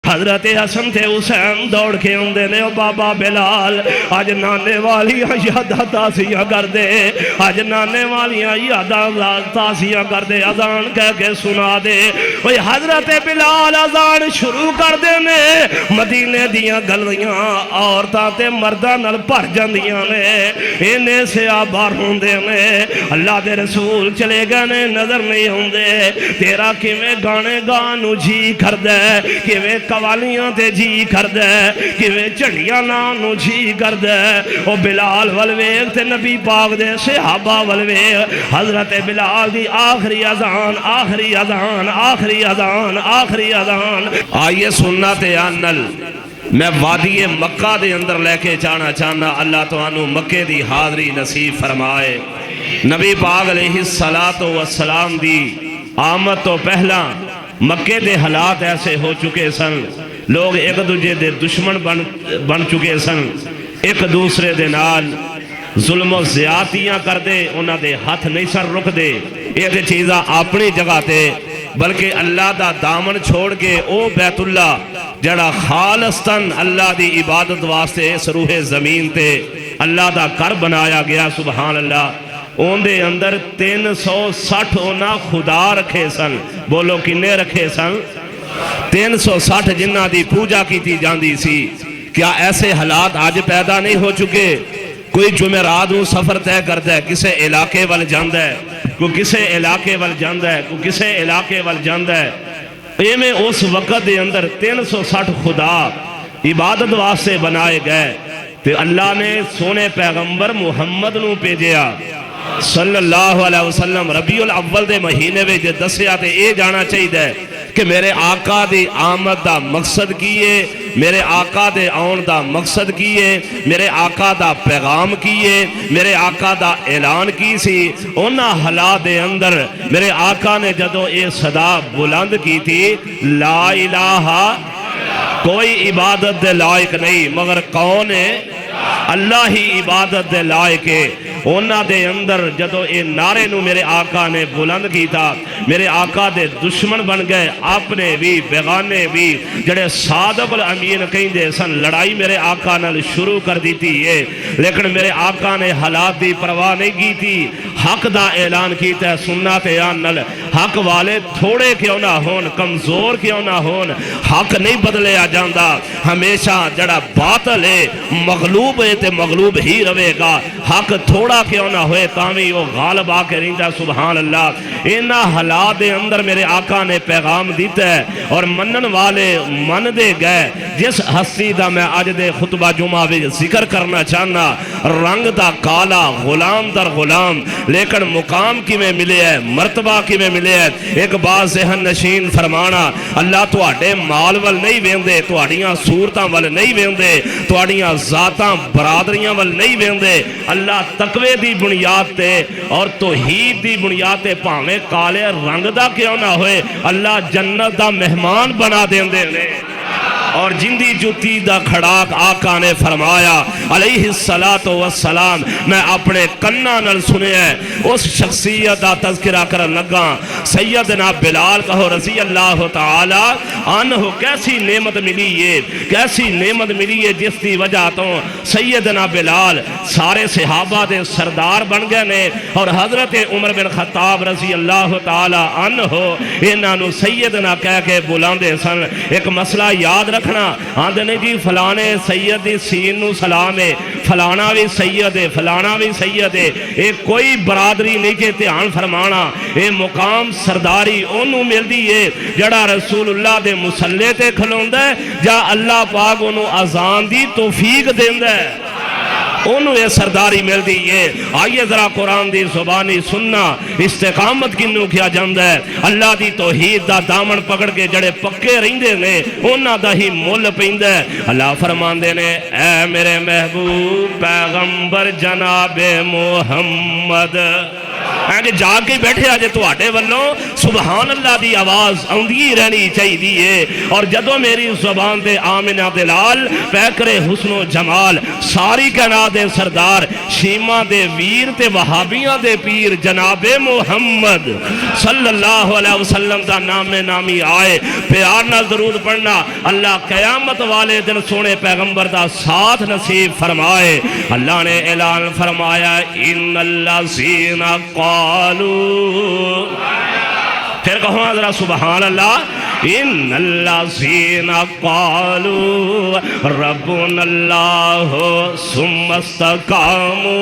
حضرت حسن تے حسین دوڑ کے ہوندے نے او بابا بلال اج نانے والیاں یاداں تازیاں کر دے اج نانے والیاں یاداں تازیاں کر دے اذان کہہ کے سنا دے اوے حضرت بلال اذان شروع کر دے نے مدینے دیاں گلیاں عورتاں تے مرداں نال بھر جاندیاں نے اینے سے آبار ہوندے نے اللہ دے رسول چلے گئے نے نظر نہیں ہوندے تیرا کیویں گانے گانوں جی کردے کیویں قوالیاں تے جی کردے کیویں جھڑیاں نانوں جی کردے او بلال ول ویکھ تے نبی پاک دے صحابہ ول ویکھ حضرت بلال دی آخری اذان آخری اذان آخری اذان آخری اذان آئیے سنت انل میں وادی مکہ دے اندر لے کے جانا چاہنا اللہ توانو مکے دی حاضری نصیب فرمائے نبی پاک علیہ السلام دی آمد تو پہلا مکے دے حالات ایسے ہو چکے سن لوگ ایک دوجے دے دشمن بن چکے سن ایک دوسرے دے نال ظلم و زیادتیاں کر دے انہاں دے ہاتھ نہیں سر رک دے یہ تے چیزاں اپنی جگہ تے بلکہ اللہ دا دامن چھوڑ کے او بیت اللہ جڑا خالصتاً اللہ دی عبادت واسطے اس روح زمین تے اللہ دا کر بنایا گیا سبحان اللہ اون دے اندر 360 اونا خدا رکھے سن بولو کنے رکھے سن 360 جنہ دی پوجا کی تھی جاندی سی کیا ایسے حالات آج پیدا نہیں ہو چکے کوئی جمعرات ہوں سفر طے کرتا ہے کسے علاقے وال جاندہ ہے کوئی کسے علاقے وال جاندہ ہے کوئی کسے علاقے وال جاندہ ہے یہ میں اس وقت دے اندر 360 خدا عبادت واسطے بنائے گئے تو اللہ نے سونے پیغمبر محمد نو پیجیا صلی اللہ علیہ وسلم ربیع الاول دے مہینے میں جو دسیا تے اے جانا چاہیے کہ میرے آقا دی آمد دا مقصد کیے میرے آقا دے آن دا مقصد کیے میرے آقا دا پیغام کیے میرے آقا دا اعلان کی سی انہا حالات دے اندر میرے آقا نے جدو اے صدا بلند کی تھی لا الہ کوئی عبادت دے لائق نہیں مگر کون ہے اللہ ہی عبادت دے لائق ہے اونا دے اندر جدو اے نعرے نو میرے آقا نے بلند کی تھا میرے آقا دے دشمن بن گئے اپنے بھی بیگانے بھی جڑے صادق الامین کہیں دے سن لڑائی میرے آقا نے شروع کر دی تھی یہ لیکن میرے آقا نے حالات دی پرواہ نہیں کی تھی حق دا اعلان کیتا ہے سنت انل حق والے تھوڑے کیوں نہ ہون کمزور کیوں نہ ہون حق نہیں بدلے آ جاندہ ہمیشہ جڑا باطل ہے مغلوب ہے تے مغلوب ہی رہے گا حق تھوڑا کیوں نہ ہوئے تامی وہ غالب آ کے رہندہ سبحان اللہ اینا حالات دے اندر میرے آقا نے پیغام دیتا ہے اور منن والے من دے گئے جس ہستی دا میں آج دے خطبہ جمعہ بھی ذکر کرنا چاہنا رنگ دا کالا غلام در غلام لیکن مقام کی میں ملے ہے مرتبہ کی میں ملے ہے ایک بات ذہن نشین فرمانا اللہ تو آٹے مال وال نہیں ویندے تو آڑیاں صورتاں وال نہیں ویندے تو آڑیاں ذاتاں برادریاں وال نہیں ویندے اللہ تقوی دی بنیاد تے اور توحید دی بنیاد تے پاہمیں کالے رنگ دا کیوں نہ ہوئے اللہ جنت دا مہمان بنا دیندے نے اور جندی جتی دا کھڑاک آقا نے فرمایا علیہ السلام میں اپنے کنہ نل سنے ہیں اس شخصیت دا تذکرہ کرن لگا سیدنا بلال کہو رضی اللہ تعالی عنہ کیسی نعمت ملی ہے کیسی نعمت ملی ہے جس دی وجہ تو سیدنا بلال سارے صحابہ دے سردار بن گئے نے اور حضرت عمر بن خطاب رضی اللہ تعالی عنہ انہوں سیدنا کہہ کے بلاندے سن ایک مسئلہ یاد رکھنا آندھنے جی فلانے سید دی سین نو سلام ہے فلانا بھی سید ہے فلانا بھی سید ہے ایک کوئی برادری نہیں کہ دھیان فرمانا اے مقام سرداری انہوں مل دی ہے جڑا رسول اللہ دے مسلح تے کھلوندہ ہے جا اللہ پاک انہوں اذان دی توفیق دیندہ ہے انہوں یہ سرداری مل دی ہے آئیے ذرا قرآن دی زبانی سننا استقامت کنوں کیا جاندہ ہے اللہ دی توحید دا دامن پکڑ کے جڑے پکے رہندے نے انہاں دا ہی مول پیندہ ہے اللہ فرمان دے نے اے میرے محبوب پیغمبر جناب محمد کہ جاگ کے بیٹھے آجے تو آٹے والوں سبحان اللہ دی آواز آندھی رہنی چاہی دیئے اور جدو میری زبان دے آمنہ دلال پیکرے حسن و جمال ساری کائنات دے سردار شیمہ دے ویر تے وہابیاں دے پیر جناب محمد صلی اللہ علیہ وسلم دا نام نامی آئے پیار نہ درود پڑھنا اللہ قیامت والے دن سونے پیغمبر دا ساتھ نصیب فرمائے اللہ نے اعلان فرمایا ان اللہ زین قالو پھر کہو ذرا سبحان اللہ ان اللہ زین قالو ربنا اللہ ثم استقاموا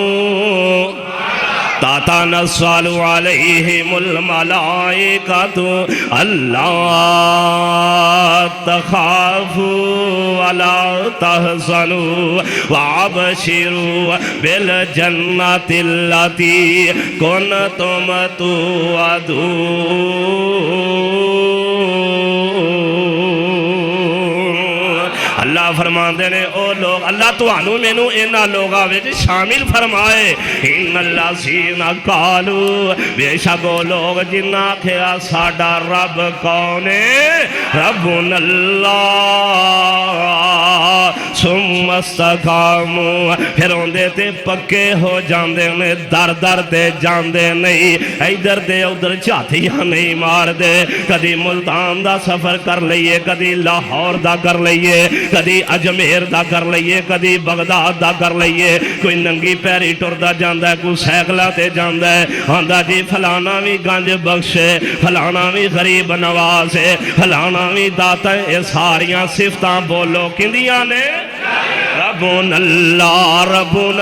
تتنزل علیہم الملائکۃ الا تخافوا ولا تحزنوا وابشروا بالجنۃ التی کنتم توعدون اللہ فرماندے نے او لوگ اللہ تو آنو میں نو اینا لوگا ویچ شامل فرمائے ان اللہ زین قالو بے شکو لوگ جنہ کھیا ساڑا رب کونے ربنا اللہ ثم استقاموا پھر ہوندے تے پکے ہو جاندے نے در در دے جاندے نہیں ایدر دے ادھر چاہتیاں نہیں مار دے کدی ملتان دا سفر کر لئیے کدی لاہور دا کر لئیے کدی اجمیر دا کر لئیے کدی بغداد دا کر لئیے کوئی ننگی پیری ٹر دا جاندہ ہے کوئی سیکلہ تے جاندہ ہے آندہ جی فلانا بھی گنج بخشے فلانا بھی غریب نوازے فلانا بھی داتا ہے یہ ساریاں صفتاں بولو کندیاں نے ربنا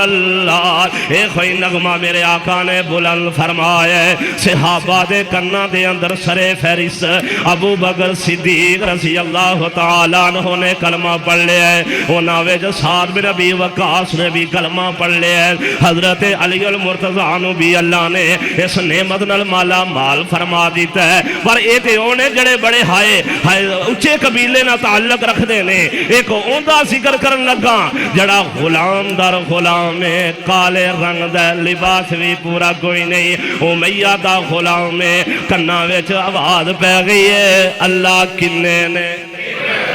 اللہ ایک ہوئی نغمہ میرے آقا نے بلند فرمائے صحابہ دے کنہ دے اندر سرے فہرست ابو بکر صدیق رضی اللہ تعالیٰ عنہ نے کلمہ پڑھ لیا ہے انہاں جو سعد بن ابی وقاص نے بھی کلمہ پڑھ لیا ہے حضرت علی المرتضیٰ عنہ بھی اللہ نے اس نعمت نال مالا مال فرما دیتا ہے پر ایک اونے جڑے بڑے ہائے اچھے قبیلے نہ تعلق رکھ دینے ایک اوندہ ذکر کرن لگا جڑا غلام در غلام ہے کالے رنگ دے لباس بھی پورا کوئی نہیں امیہ دا غلام ہے کنہ ویچ آواز پہ گئی ہے اللہ کنے نے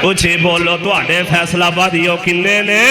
اچھی بولو تو آٹے فیصلہ بادیو کنے نے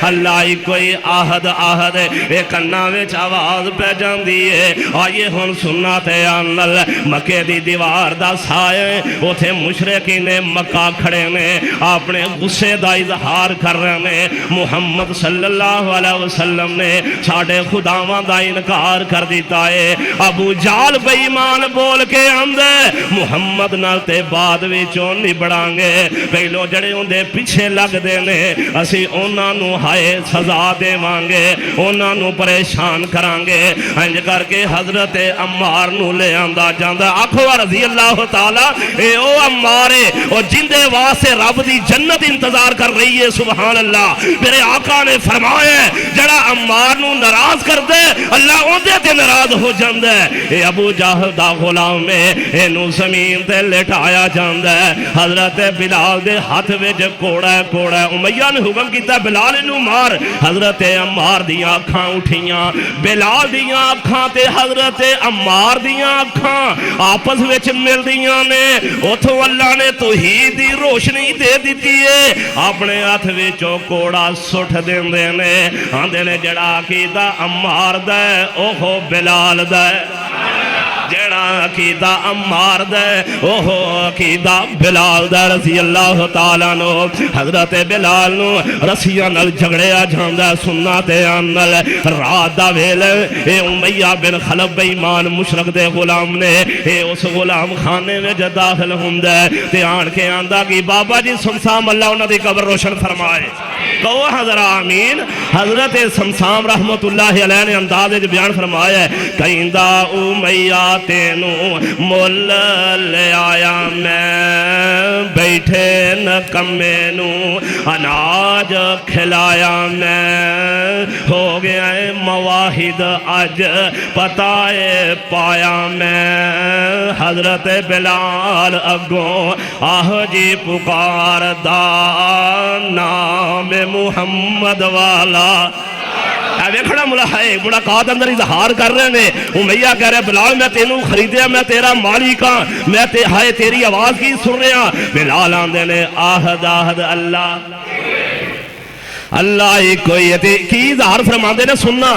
اللہ ہی کوئی آہد ایک کنہ ویچ آواز پہ جان دیئے آئیے ہون سننا تے آنل مکہ دی دیوار دا سائے اوتھے مشرقی نے مکہ کھڑے نے اپنے غصے دا اظہار کر رہے نے محمد صلی اللہ علیہ وسلم نے ساڑھے خداواں دا انکار کر دیتا ہے ابو جال بے ایمان بول کے آندے محمد نالتے بعد ویچوں نبڑانگے پہلو جڑے اندے پیچھے لگ دینے اسی انہاں نو ہائے سزا دے مانگے انہاں نو پریشان کرانگے انج کر کے حضرت عمار نو لے آندہ جاندہ آنکھو رضی اللہ تعالیٰ اے او عمارے او جندے واسے رب دی جنت انتظار کر رہی ہے سبحان اللہ میرے آقا نے فرمایا جڑا عمار نو ناراض کر دے اللہ اندے تے ناراض ہو جاندہ ہے اے ابو جہل دا غلام میں اے نو زمین تے لٹایا جاندہ ہے حضرت بلال دے ہاتھ وچ کوڑا ہے امیہ نے حکم کیتا بلال انو مار حضرت عمار دیاں آنکھاں اٹھیاں بلال دیاں آنکھاں تے حضرت عمار دیاں آنکھاں آپس وچ مل دیاں نے اتھو اللہ نے توحید دی روشنی دے دیتی ہے اپنے ہاتھ وچوں کوڑا سٹھ دیندے نے آندے نے جڑا عقیدہ عمار دا ہے اوہو بلال دا ہے جڑا عقیدہ عمار دے اوہو عقیدہ بلال دے رضی اللہ تعالیٰ نو حضرت بلال نو رسیاں نل جھگڑیا جاندہ سننا تے آنل رات دا ویلے اے امیہ بن خلف بے ایمان مشرق دے غلام نے اے اس غلام خانے میں جا داخل ہوندے تے آن کے آندہ کی بابا جی سمسام اللہ انہوں دی قبر روشن فرمائے کہو حضر آمین حضرت سمسام رحمت اللہ علیہ نے اندازے جو بیان فرمایا ہے کہندہ امیہ تینو مول لے آیا میں بیٹھے نکمے نو اناج کھلایا میں ہو گیا مواحد اج پتائے پایا میں حضرت بلال اگوں آہ جی پکار دا نام محمد والا ویکھنا ملاقات اندر اظہار کر رہے ہیں. امیہ کہہ رہے بلال میں تینوں خریدیا, میں تیرا مالک ہاں, میں ہائے تیری آواز کی سن رہا. بلال آندے نے آہد آہد اللہ اللہ ہی کوئی ہے. کی اظہار فرماندے نے سننا.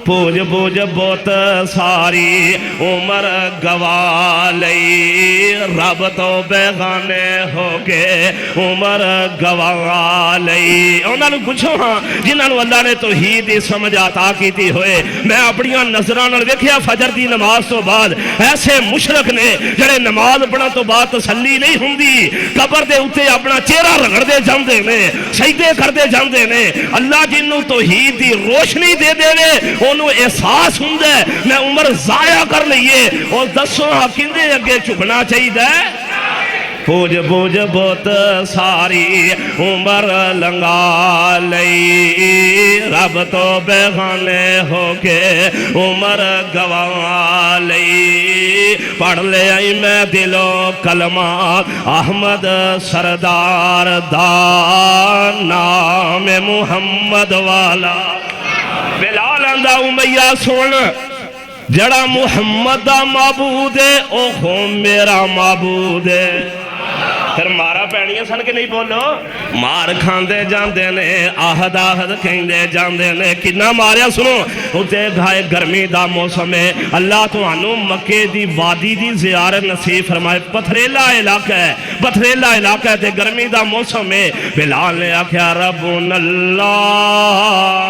پوج پوج بوت ساری عمر گوا لئی, رب تو بیگانے ہو کے عمر گوا لئی. انہوں نے پوچھو ہاں جنہوں نے اللہ نے توحید دی سمجھ عطا کیتی ہوئے. میں اپنی نظران ویکھیا فجر دی نماز تو بعد ایسے مشرک نے جڑے نماز پڑھن تو بعد تسلی نہیں ہوندی, قبر دے اوتے اپنا چہرہ رگڑدے جاندے نے, سجدے کردے جاندے نے. اللہ جنوں توحید دی روشنی دے دے انہوں احساس ہوں دے میں عمر ضائع کر لئیے. اور دسو کندے اگے چکنا چاہیے. پوج پوج بوت ساری عمر لنگا لئی, رب تو بیگانے ہو کے عمر گوا لئی. پڑھ لے آئی میں دلو کلمہ احمد سردار دا نام محمد والا. بلال آندہ امیہ سن جڑا محمد دا معبود ہے او خون میرا معبود ہے. پھر مارا پینیاں سن کے نہیں بولو, مار کھاندے جاندے نے, آہد آہد کھیندے جاندے نے. کنا ماریا سنو اتے گھائے گرمی دا موسم ہے. اللہ تو انو مکے دی وادی دی زیارت نصیب فرمائے. پتھریلا علاقہ ہے, پتھریلا علاقہ ہے تے گرمی دا موسم ہے. بلال نے آکھیا ربنا اللہ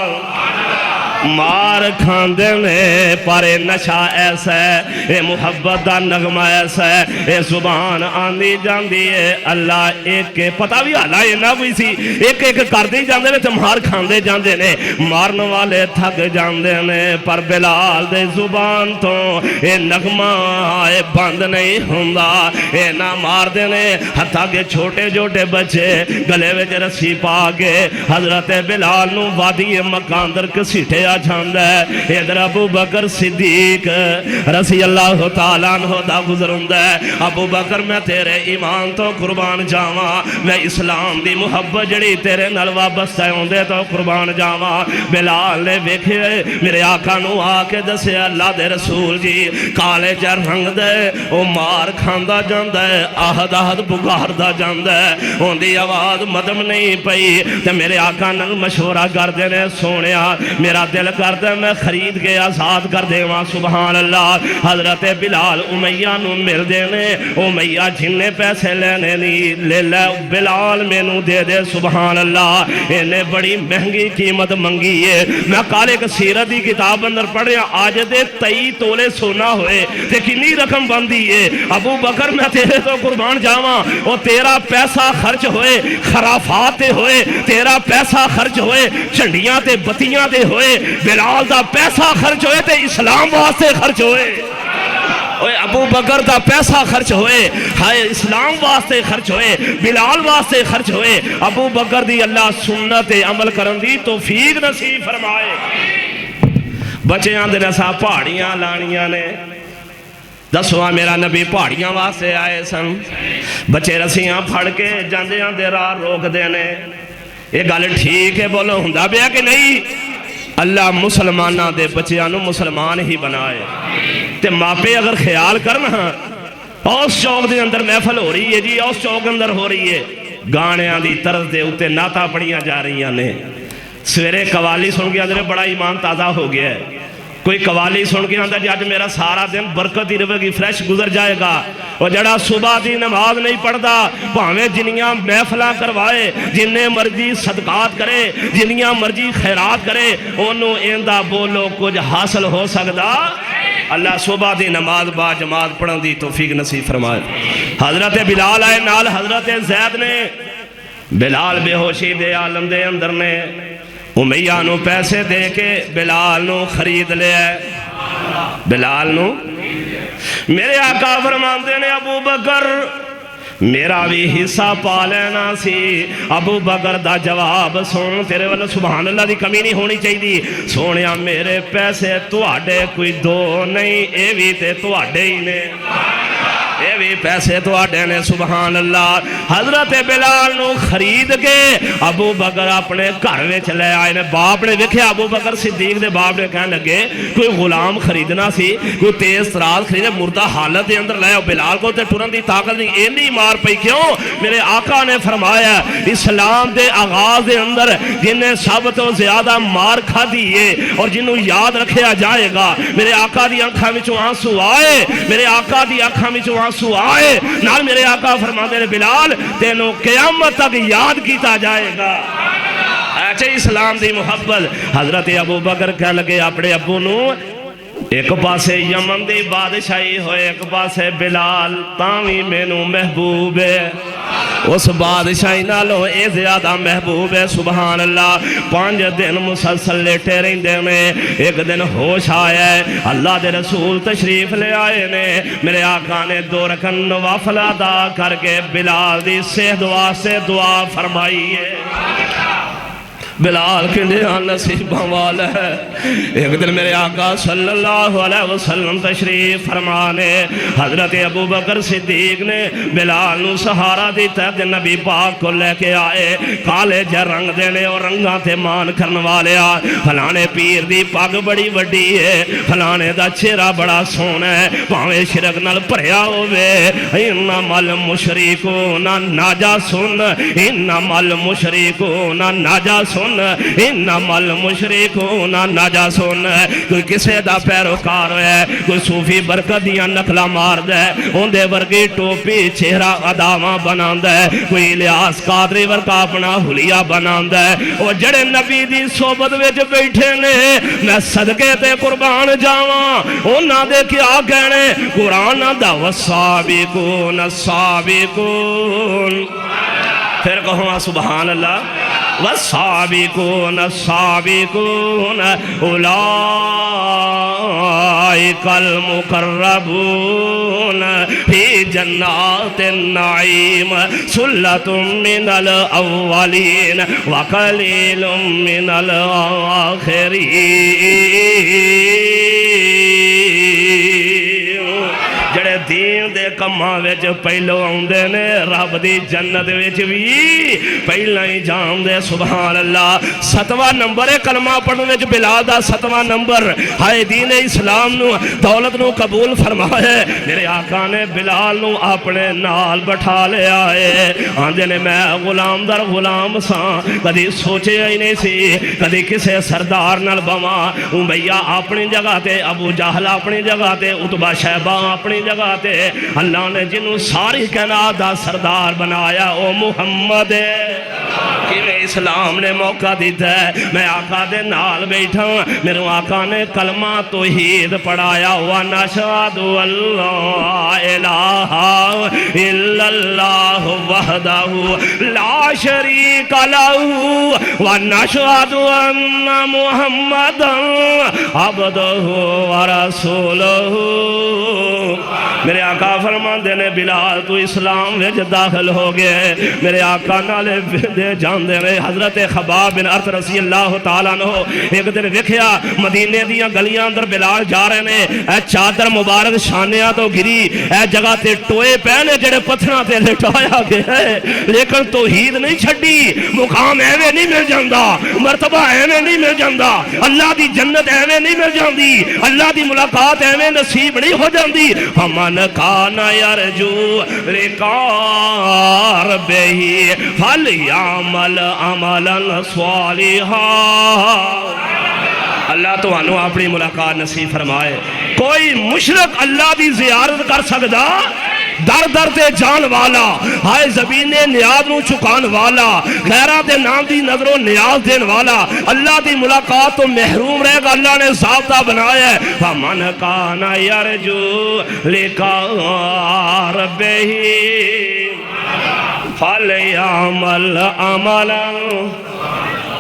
مار کھاندے نے پر نشہ ایسا ہے, اے محبت دا نغمہ ایسا ہے, اے زبان آندی جاندی ہے اللہ ایک کے پتہ بھی حالہ یہ نہ بھی سی ایک ایک کر دی جاندے نے تے مار کھاندے جاندے نے. مارن والے تھک جاندے نے پر بلال دے زبان تو اے نغمہ اے بند نہیں ہوندا. اے نہ مار دے نے حتیٰ کہ چھوٹے چھوٹے بچے گلے وچ رسی پا کے حضرت بلال نو وادی مکہ اندر کسیٹے جاندہ ہے. ادھر ابو بکر صدیق رضی اللہ تعالیٰ عنہ دا گزرندہ ہے. ابو بکر میں تیرے ایمان تو قربان جاواں, میں اسلام دی محبت جڑی تیرے نلوہ بستہ ہوندے تو قربان جاواں. بلال نے ویکھے میرے آقا نو آ کے دسے اللہ دے رسول جی کالے چا رنگ دے او مار کھاندا جاندہ ہے, آہد آہد بگاردہ جاندہ ہے, ہوندی آواز مدم نہیں پئی. تے میرے آقا نال مشورہ کر دے نے سونیا میرا دل کر دے میں خرید کے آزاد کر دے وہاں. سبحان اللہ. حضرت بلال امیہ نو مل دینے, امیہ جننے پیسے لینے نہیں لے لے بلال میں نو دے دے. سبحان اللہ. انہیں بڑی مہنگی قیمت منگی ہے. میں کالے کا سیرت دی کتاب اندر پڑھ رہا آج دے 23 تولے سونا ہوئے تے کنی رقم بندی ہے. ابو بکر میں تیرے تو قربان جاواں اور تیرا پیسہ خرچ ہوئے خرافات ہوئے, تیرا پیسہ خرچ ہوئے چنڈیاں تے بتیاں تے ہوئے, بلال دا پیسہ خرچ ہوئے تے اسلام واسطے خرچ ہوئے. ابو بکر دا پیسہ خرچ ہوئے ہائے اسلام واسطے خرچ ہوئے, بلال واسطے خرچ ہوئے. ابو بکر دی اللہ سنت عمل کرن دی توفیق نصیب فرمائے. بچے آندے نسا پہاڑیاں لانیاں نے, دسواں میرا نبی پہاڑیاں واسطے آئے سن. بچے رسیاں پھڑ کے جاندے آندے راہ روک دینے. یہ گل ٹھیک ہے بولو ہوندا پیا کہ نہیں؟ اللہ مسلمانہ دے بچیانو مسلمان ہی بنائے. تے ماپے اگر خیال کرنا اس چوک دے اندر محفل ہو رہی ہے جی, اس چوک اندر ہو رہی ہے, گانیاں دی طرز دے اتے ناتا پڑیاں جا رہی ہیں. سویرے قوالی سن کے اندر بڑا ایمان تازہ ہو گیا ہے. کوئی قوالی سن کے اندر جاج میرا سارا دن برکت ہی رہے گی, فریش گزر جائے گا. اور جڑا صبح دی نماز نہیں پڑھدا بھاویں جنیاں محفلاں کروائے, جنہیں مرضی صدقات کرے, جنیاں مرضی خیرات کرے, انہوں ایندہ بولو کچھ حاصل ہو سکدا. اللہ صبح دی نماز با جماعت پڑھن دی توفیق نصیب فرمائے. حضرت بلال آئے نال حضرت زید نے. بلال بے ہوشی دے عالم دے اندر نے امیہ نو پیسے دے کے بلال نو خرید لے ہے. بلال نو میرے آقا فرماندے نے ابو بکر میرا بھی حصہ پا لینا سی. ابو بکر دا جواب سن تیرے والا سبحان اللہ دی کمی نہیں ہونی چاہیے. سونیا میرے پیسے تواڈے کوئی دو نہیں, اے بھی تے تواڈے ہی نے. یہ بھی پیسے تو آڈے نے سبحان اللہ. حضرت بلال نو خرید کے ابو بکر اپنے گھر میں چلے آئے نے. باپ نے دیکھے ابو بکر صدیق دے باپ نے کہنے لگے کوئی غلام خریدنا سی, کوئی تیز تراز خریدنا, مردہ حالت دے اندر لے. بلال کو تے ٹرن دی طاقت نہیں, اینی مار پئی کیوں؟ میرے آقا نے فرمایا اسلام دے آغاز دے اندر جنہیں سب تو زیادہ مار کھا دیئے اور جنہوں یاد رکھیا جائے گا, میرے آقا دی آنکھاں میں آنسو آئے, میرے آقا دی آنکھاں میں آنسو آئے. نال میرے آقا فرماتے ہیں بلال تینوں قیامت تک یاد کیتا جائے گا. اچھے اسلام دی محبت. حضرت ابو بکر کہہ لگے اپنے ابو نو ایک پاسے یمن دی بادشاہی ہوئے, ایک پاسے بلال تاوی مینوں محبوب ہے, اس بادشاہی نالوں اے زیادہ محبوب ہے. سبحان اللہ. 5 دن مسلسل لیٹے رہندے نے. ایک دن ہوش آیا ہے, اللہ دے رسول تشریف لے آئے نے. میرے آقا نے 2 رکعت نوافل ادا کر کے بلال دی صحت واسطے دعا فرمائی ہے. بلال کے لئے نصیبہ والا ہے. ایک دن میرے آقا صلی اللہ علیہ وسلم تشریف فرمانے, حضرت ابو بکر صدیق نے بلال نو سہارا دیتا کہ نبی پاک کو لے کے آئے. کالے جہ رنگ دینے اور رنگاں تے مان کرن والے آ. فلانے پیر دی پاگ بڑی وڈی ہے, فلانے دا چہرہ بڑا سونا ہے, پاویں شرک نال بھریا ہوئے. انما المشرکون نجسون, انما المشرکون نجسون, انما المشرکون نجسون. کوئی کسے دا پیروکار ہے, کوئی صوفی برکت دیاں نقلہ مار دے, اندے ورگی ٹوپی چہرہ اداواں بنا دے, کوئی الیاس قادری ورگا اپنا حلیہ بنا دے. وہ جڑے نبی دی صحبت وچ بیٹھے نے میں صدقے تے قربان جاواں, انہاں دے کیا کہنے قرآن دا والسابقون السابقون. پھر کہوں سبحان اللہ. والسابقون السابقون اولئک المقربون فی جنات النعیم ثلۃ من الاولین وقلیل من الاخرین. جڑے دین دے کماں وچ پہلو آندے نے رب دی جنت وچ بھی پہلا ہی جان دے. سبحان اللہ. 7واں نمبر ہے کلمہ پڑھنے وچ بلال دا 7واں نمبر. ہائے دین اسلام نو دولت نو قبول فرمایا. میرے آقا نے بلال نو اپنے نال بٹھا لے آئے. آندے نے میں غلام در غلام ساں, کدی سوچے ہی نہیں سی کدی کسے سردار نال بواں. امیہ اپنی جگہ تے, ابو جہل اپنی جگہ تے, عتبہ شیبہ اپنی جگہ تے. اللہ نے جنہوں ساری کائنات دا سردار بنایا او محمد ہے. کہ اسلام نے موقع دیتا ہے. میں آقا دے نال بیٹھا, میرے آقا نے کلمہ توحید پڑھایا. وَنَشْهَدُ أَن لَّا إِلَٰهَ إِلَّا اللَّهُ وَحْدَهُ لَا شَرِيكَ لَهُ وَنَشْهَدُ أَنَّ مُحَمَّدًا عَبْدُهُ وَرَسُولُهُ. میرے آقا فرماندے نے بلال تو اسلام وچ داخل ہو گئے. میرے آقا نالے دے جاندے نے حضرت خباب بن ارت رضی اللہ تعالیٰ عنہ ایک دن ویکھیا مدینے دیاں گلیاں اندر بلال جا رہے نے. اے چادر مبارک شانیاں تو گری, اے جگہ تے ٹوئے پہنے جڑے پتھراں تے لٹایا گیا ہے, لیکن توحید نہیں چھڈی. مقام ایویں نہیں مل جاندا, مرتبہ ایویں نہیں مل جاندا, اللہ دی جنت ایویں نہیں مل جاندی, اللہ دی ملاقات ایویں نصیب نہیں ہو جاندی. فمن کان یرجو لقاء ربہ فلیعمل عملا صالحا. اللہ تو انہوں اپنی ملاقات نصیب فرمائے. کوئی مشرک اللہ دی زیارت کر سکدا, در در تے جان والا, ہائے زبینے نیاز نو چکان والا, غیرہ دے نام دی نظر و نیاز دین والا, اللہ دی ملاقات تو محروم رہے گا. اللہ نے ضابطہ بنایا ہے. فَمَنْ كَانَ يَرْجُو لِقَاءَ رَبِّهِ فَلْيَعْمَلْ عَمَلًا.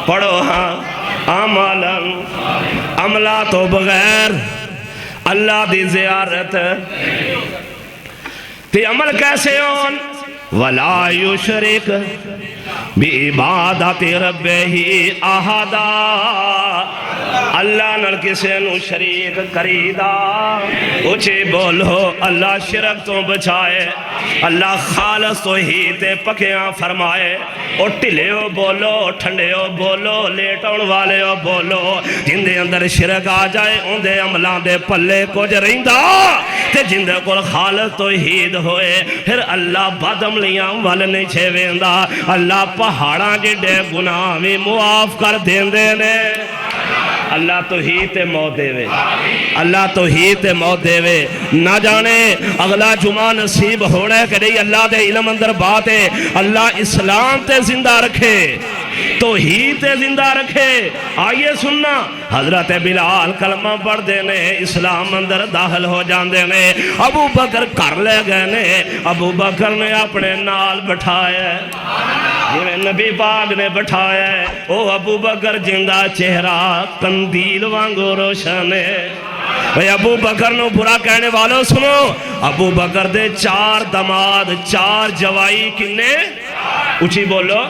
پڑھو ہاں عملا. عملہ تو بغیر اللہ دی زیارت تے عمل کیسے ہون. وَلَا يُشْرِكْ بِعِبَادَةِ رَبِّهِ أَحَدًا. اللہ نال کسے نو شریک کریدا اچھی بولو اللہ شرک تو بچائے اللہ خالص توحید پکیاں فرمائے او ٹھلیو بولو ٹھنڈیو بولو لیٹون والیو بولو جن دے اندر شرک آ جائے ان دے عملان دے پلے کچھ رہندا تے جن دے کول خالص توحید ہوئے پھر اللہ بد عملیاں وال نہیں چھے ویندا اللہ پہاڑاں جڑے گناہ بھی معاف کر دیندے نے اللہ توحید موت دے وے اللہ توحید موت دے وے نہ جانے اگلا جمعہ نصیب ہونا ہے کہ نہیں اللہ دے علم اندر بات ہے اللہ اسلام تے زندہ رکھے توحید تے زندہ رکھے آئیے سننا حضرت بلال کلمہ پڑھ دینے اسلام اندر داخل ہو جان دینے ابو بکر کر لے گئے نے ابو بکر نے اپنے نال بٹھایا جنہیں نبی پاک نے بٹھایا ہے او ابو بکر جندہ چہرہ قندیل وانگو روشن ہے ابو بکر نو برا کہنے والوں سنو ابو بکر دے 4 دماد 4 جوائی کنے اچھی بولو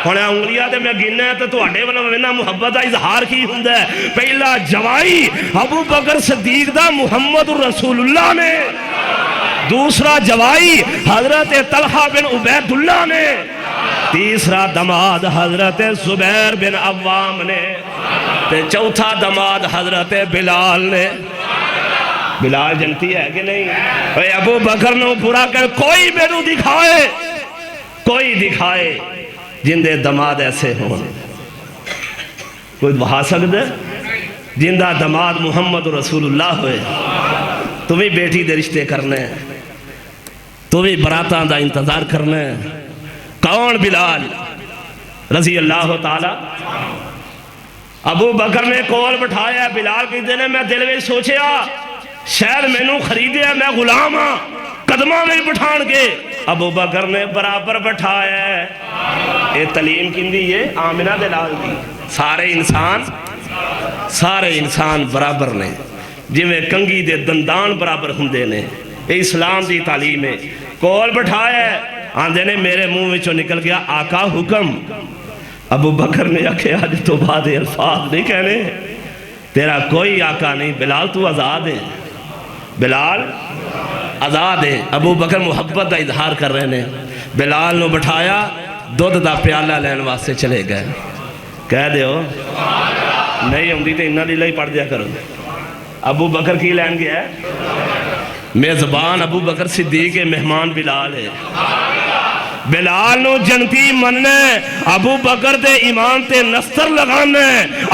ہونے انگلیاں دے میں گننے ہیں تو اڈے والا میں محبت دا اظہار کی ہوندہ ہے پہلا جوائی ابو بکر صدیق دا محمد رسول اللہ نے دوسرا جوائی حضرت طلحہ بن عبید اللہ نے تیسرا دماد حضرت زبیر بن عوام نے تے چوتھا دماد حضرت بلال نے بلال جنتی ہے کہ نہیں اے ابو بکر نے پورا کر کوئی میرو دکھائے جن دے دماد ایسے ہوں کوئی بہا سکتے جن دا دماد محمد رسول اللہ ہوئے تمہیں بیٹی دے رشتے کرنے تمہیں براتان دا انتظار کرنے کون بلال رضی اللہ تعالی ابو بکر نے کول بٹھایا بلال کی دینے میں دل میں سوچیا شاید میں نو خریدیا میں غلام ہاں قدمہ میں بٹھان کے ابو بکر نے برابر بٹھایا ہے اے تعلیم کندی یہ آمنہ دلال دی سارے انسان برابر نے جی میں کنگی دے دندان برابر ہندے نے اے اسلام دی تعلیم ہے کول بٹھایا ہے آندے نے میرے منہ میں چو نکل گیا آقا حکم ابو بکر نے آکھے آج تو بعد الفاظ نہیں کہنے تیرا کوئی آقا نہیں بلال تو آزاد ہے بلال آزاد ہے ابو بکر محبت دا اظہار کر رہے ہیں بلال نو بٹھایا دودھ دا پیالہ لین واسطے چلے گئے کہہ دے ہو نہیں ہوں دی تے انہا لیلہ ہی پڑھ دیا کرو ابو بکر کی لین گیا ہے میزبان ابو بکر صدیق مہمان بلال ہے بلال نو جنتی مننے ابو بکر دے ایمان تے نستر لگانے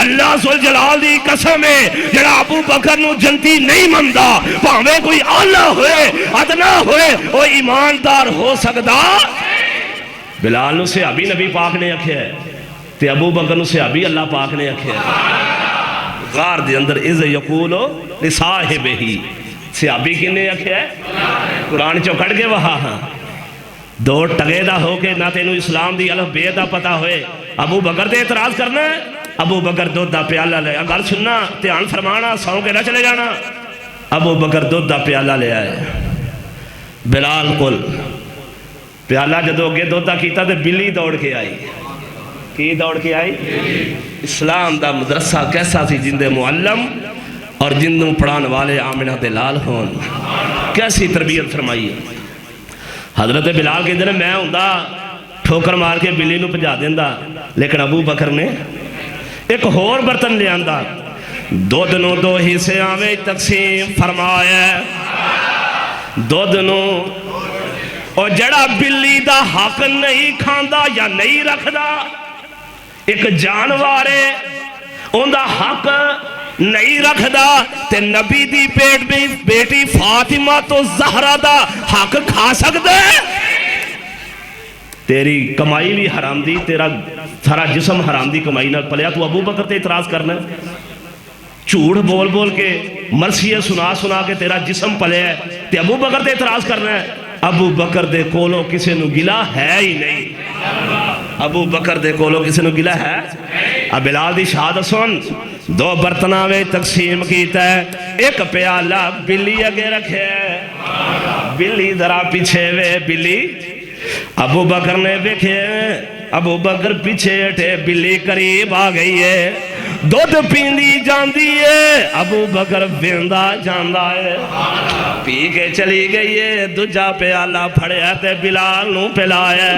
اللہ ذوالجلال دی قسم ہے جڑا ابو بکر نو جنتی نہیں مندہ پاہمیں کوئی آلہ ہوئے ادنا ہوئے وہ ایماندار ہو سکتا بلال نو سے ابھی نبی پاک نے اکھے ہے تے ابو بکر نو سے ابھی اللہ پاک نے اکھے ہے غار دے اندر اذ یقولو لصاحبہی سے ابھی کنے اکھے ہے قرآن چو کٹ کے وہاں ہاں دو ٹگے دا ہو کے نہ تینو اسلام دی الف بے دا پتا ہوئے ابو بکر دے اعتراض کرنا ہے ابو بکر دودھ دا پیالہ لے اگر سننا تیان فرمانا ساؤں کے نہ چلے جانا ابو بکر دودھ دا پیالہ لے آئے بلال قل پیالہ جدو گے دودھ دا کیتا دے بلی دوڑ کے آئی کی دوڑ کے آئی اسلام دا مدرسہ کیسا سی جن دے معلم اور جن دوں پڑھان والے آمنہ دلال ہون کیسی تربیت فرمائی ہے حضرت بلال کے دن میں ہوں دا ٹھوکر مار کے بلی نو پجا دیندہ لیکن ابو بکر نے ایک اور برتن لے آندہ دودھ نو 2 حصے آوے تقسیم فرمایا دودھ نو اور جڑا بلی دا حق نہیں کھاندہ یا نہیں رکھ دا ایک جانوارے ان دا حق نہیں رکھ دا تے نبی دی پیٹ میں بیٹی فاطمہ تو زہرہ دا حق کھا سکتے تیری کمائی بھی حرام دی تیرا سارا جسم حرام دی کمائی نہ پلیا تو ابو بکر تے اعتراض کرنا ہے جھوٹ بول بول کے مرثیے سنا کے تیرا جسم پلیا ہے تے ابو بکر تے اعتراض کرنا ہے ابو بکر دے کولو کسے نو گلا ہے ہی نہیں ابو بکر دے کولو کسے نو گلا ہے اب بلال دی شہادت سن 2 برتنہ میں تقسیم کیتا ہے ایک پیالہ بلی اگے رکھے بلی ذرا پیچھے وے بلی ابو بکر نے دیکھے ابو بکر پیچھے اٹھے بلی قریب آ گئی ہے دودھ پیندی جاندی ہے ابو بکر ویندا جاندا ہے پی کے چلی گئی ہے دوجا پیالہ پھڑیا تے بلال نو پلایا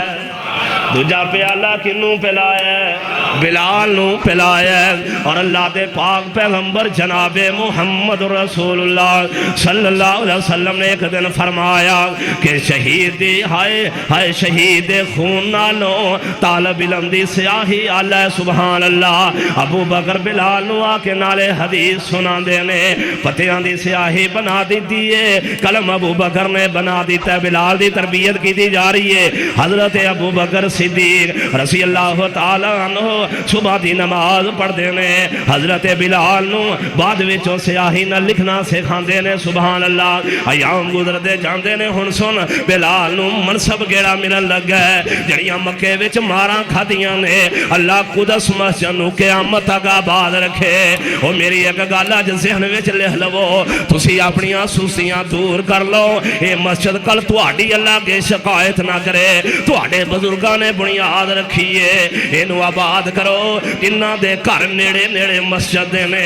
دوجا پیالہ کنوں پلایا بلال نو پلایا اور اللہ دے پاک پیغمبر جناب محمد رسول اللہ صلی اللہ علیہ وسلم نے ایک دن فرمایا کہ شہید دی ہائے شہید خون نالوں طالب علم دی سیاہی اللہ سبحان اللہ ابو بکر بلال نو آکے نالے حدیث سنا دینے پتیاں دی سیاہی بنا دی دیئے کلم ابو بکر نے بنا دیتا ہے بلال دی تربیت کی دی جا رہی ہے حضرت ابو بکر صدیق رضی اللہ تعالیٰ عنہ صبح دی نماز پڑھ دینے حضرت بلال نو بعد وچوں سیاہی نہ لکھنا سکھان دینے سبحان اللہ ایام گزر دے جان دینے ہن سن بلال نو منصب گیڑا ملن لگ گئے جڑیاں مکے وچ ماراں کھادیاں نے اللہ قدس مسجد نو قیامت تک آباد رکھے او میری ایک گل اج ذہن وچ لکھ لو تسی اپنیاں سستیاں دور کر لو اے مسجد کل تہاڈی اللہ کے شکایت نہ کرے تہاڈے بزرگاں نے بنیاد رکھیے اینو آباد کرو جنہ دے گھر نیڑے نیڑے مسجد نے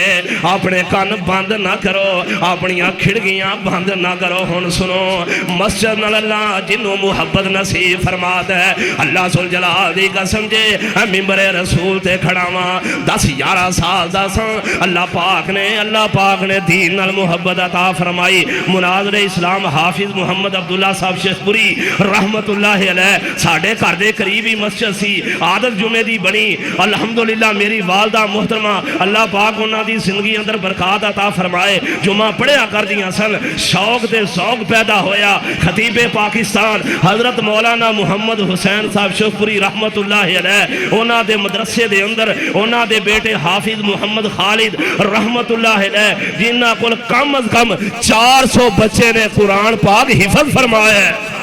اپنے کان بند نہ کرو اپنیاں کھڑکیاں بند نہ کرو ہن سنو مسجد نال اللہ جنوں محبت نصیب فرما دے اللہ ذل جلال دی قسم جے منبر رسول تے کھڑا واں 10-11 سال دا ساں اللہ پاک نے دین نال محبت عطا فرمائی مناظر اسلام حافظ محمد عبداللہ صاحب شیخ پوری رحمت اللہ علیہ ساڑھے گھر دے قریبی مسجد سی عادت جمعے دی بنی الحمدللہ میری والدہ محترمہ اللہ پاک انہاں دی زندگی اندر برکات عطا فرمائے جمعہ پڑھیا کر دیاں سن شوق دے ذوق پیدا ہویا خطیب پاکستان حضرت مولانا محمد حسین صاحب شیخ پوری رحمت اللہ علیہ انہاں دے مدرسے دے اندر انہاں دے بیٹے حافظ محمد خالد رحمت اللہ علیہ جنہاں کل کم از کم 400 بچے نے قرآن پاک حفظ فرمایا ہے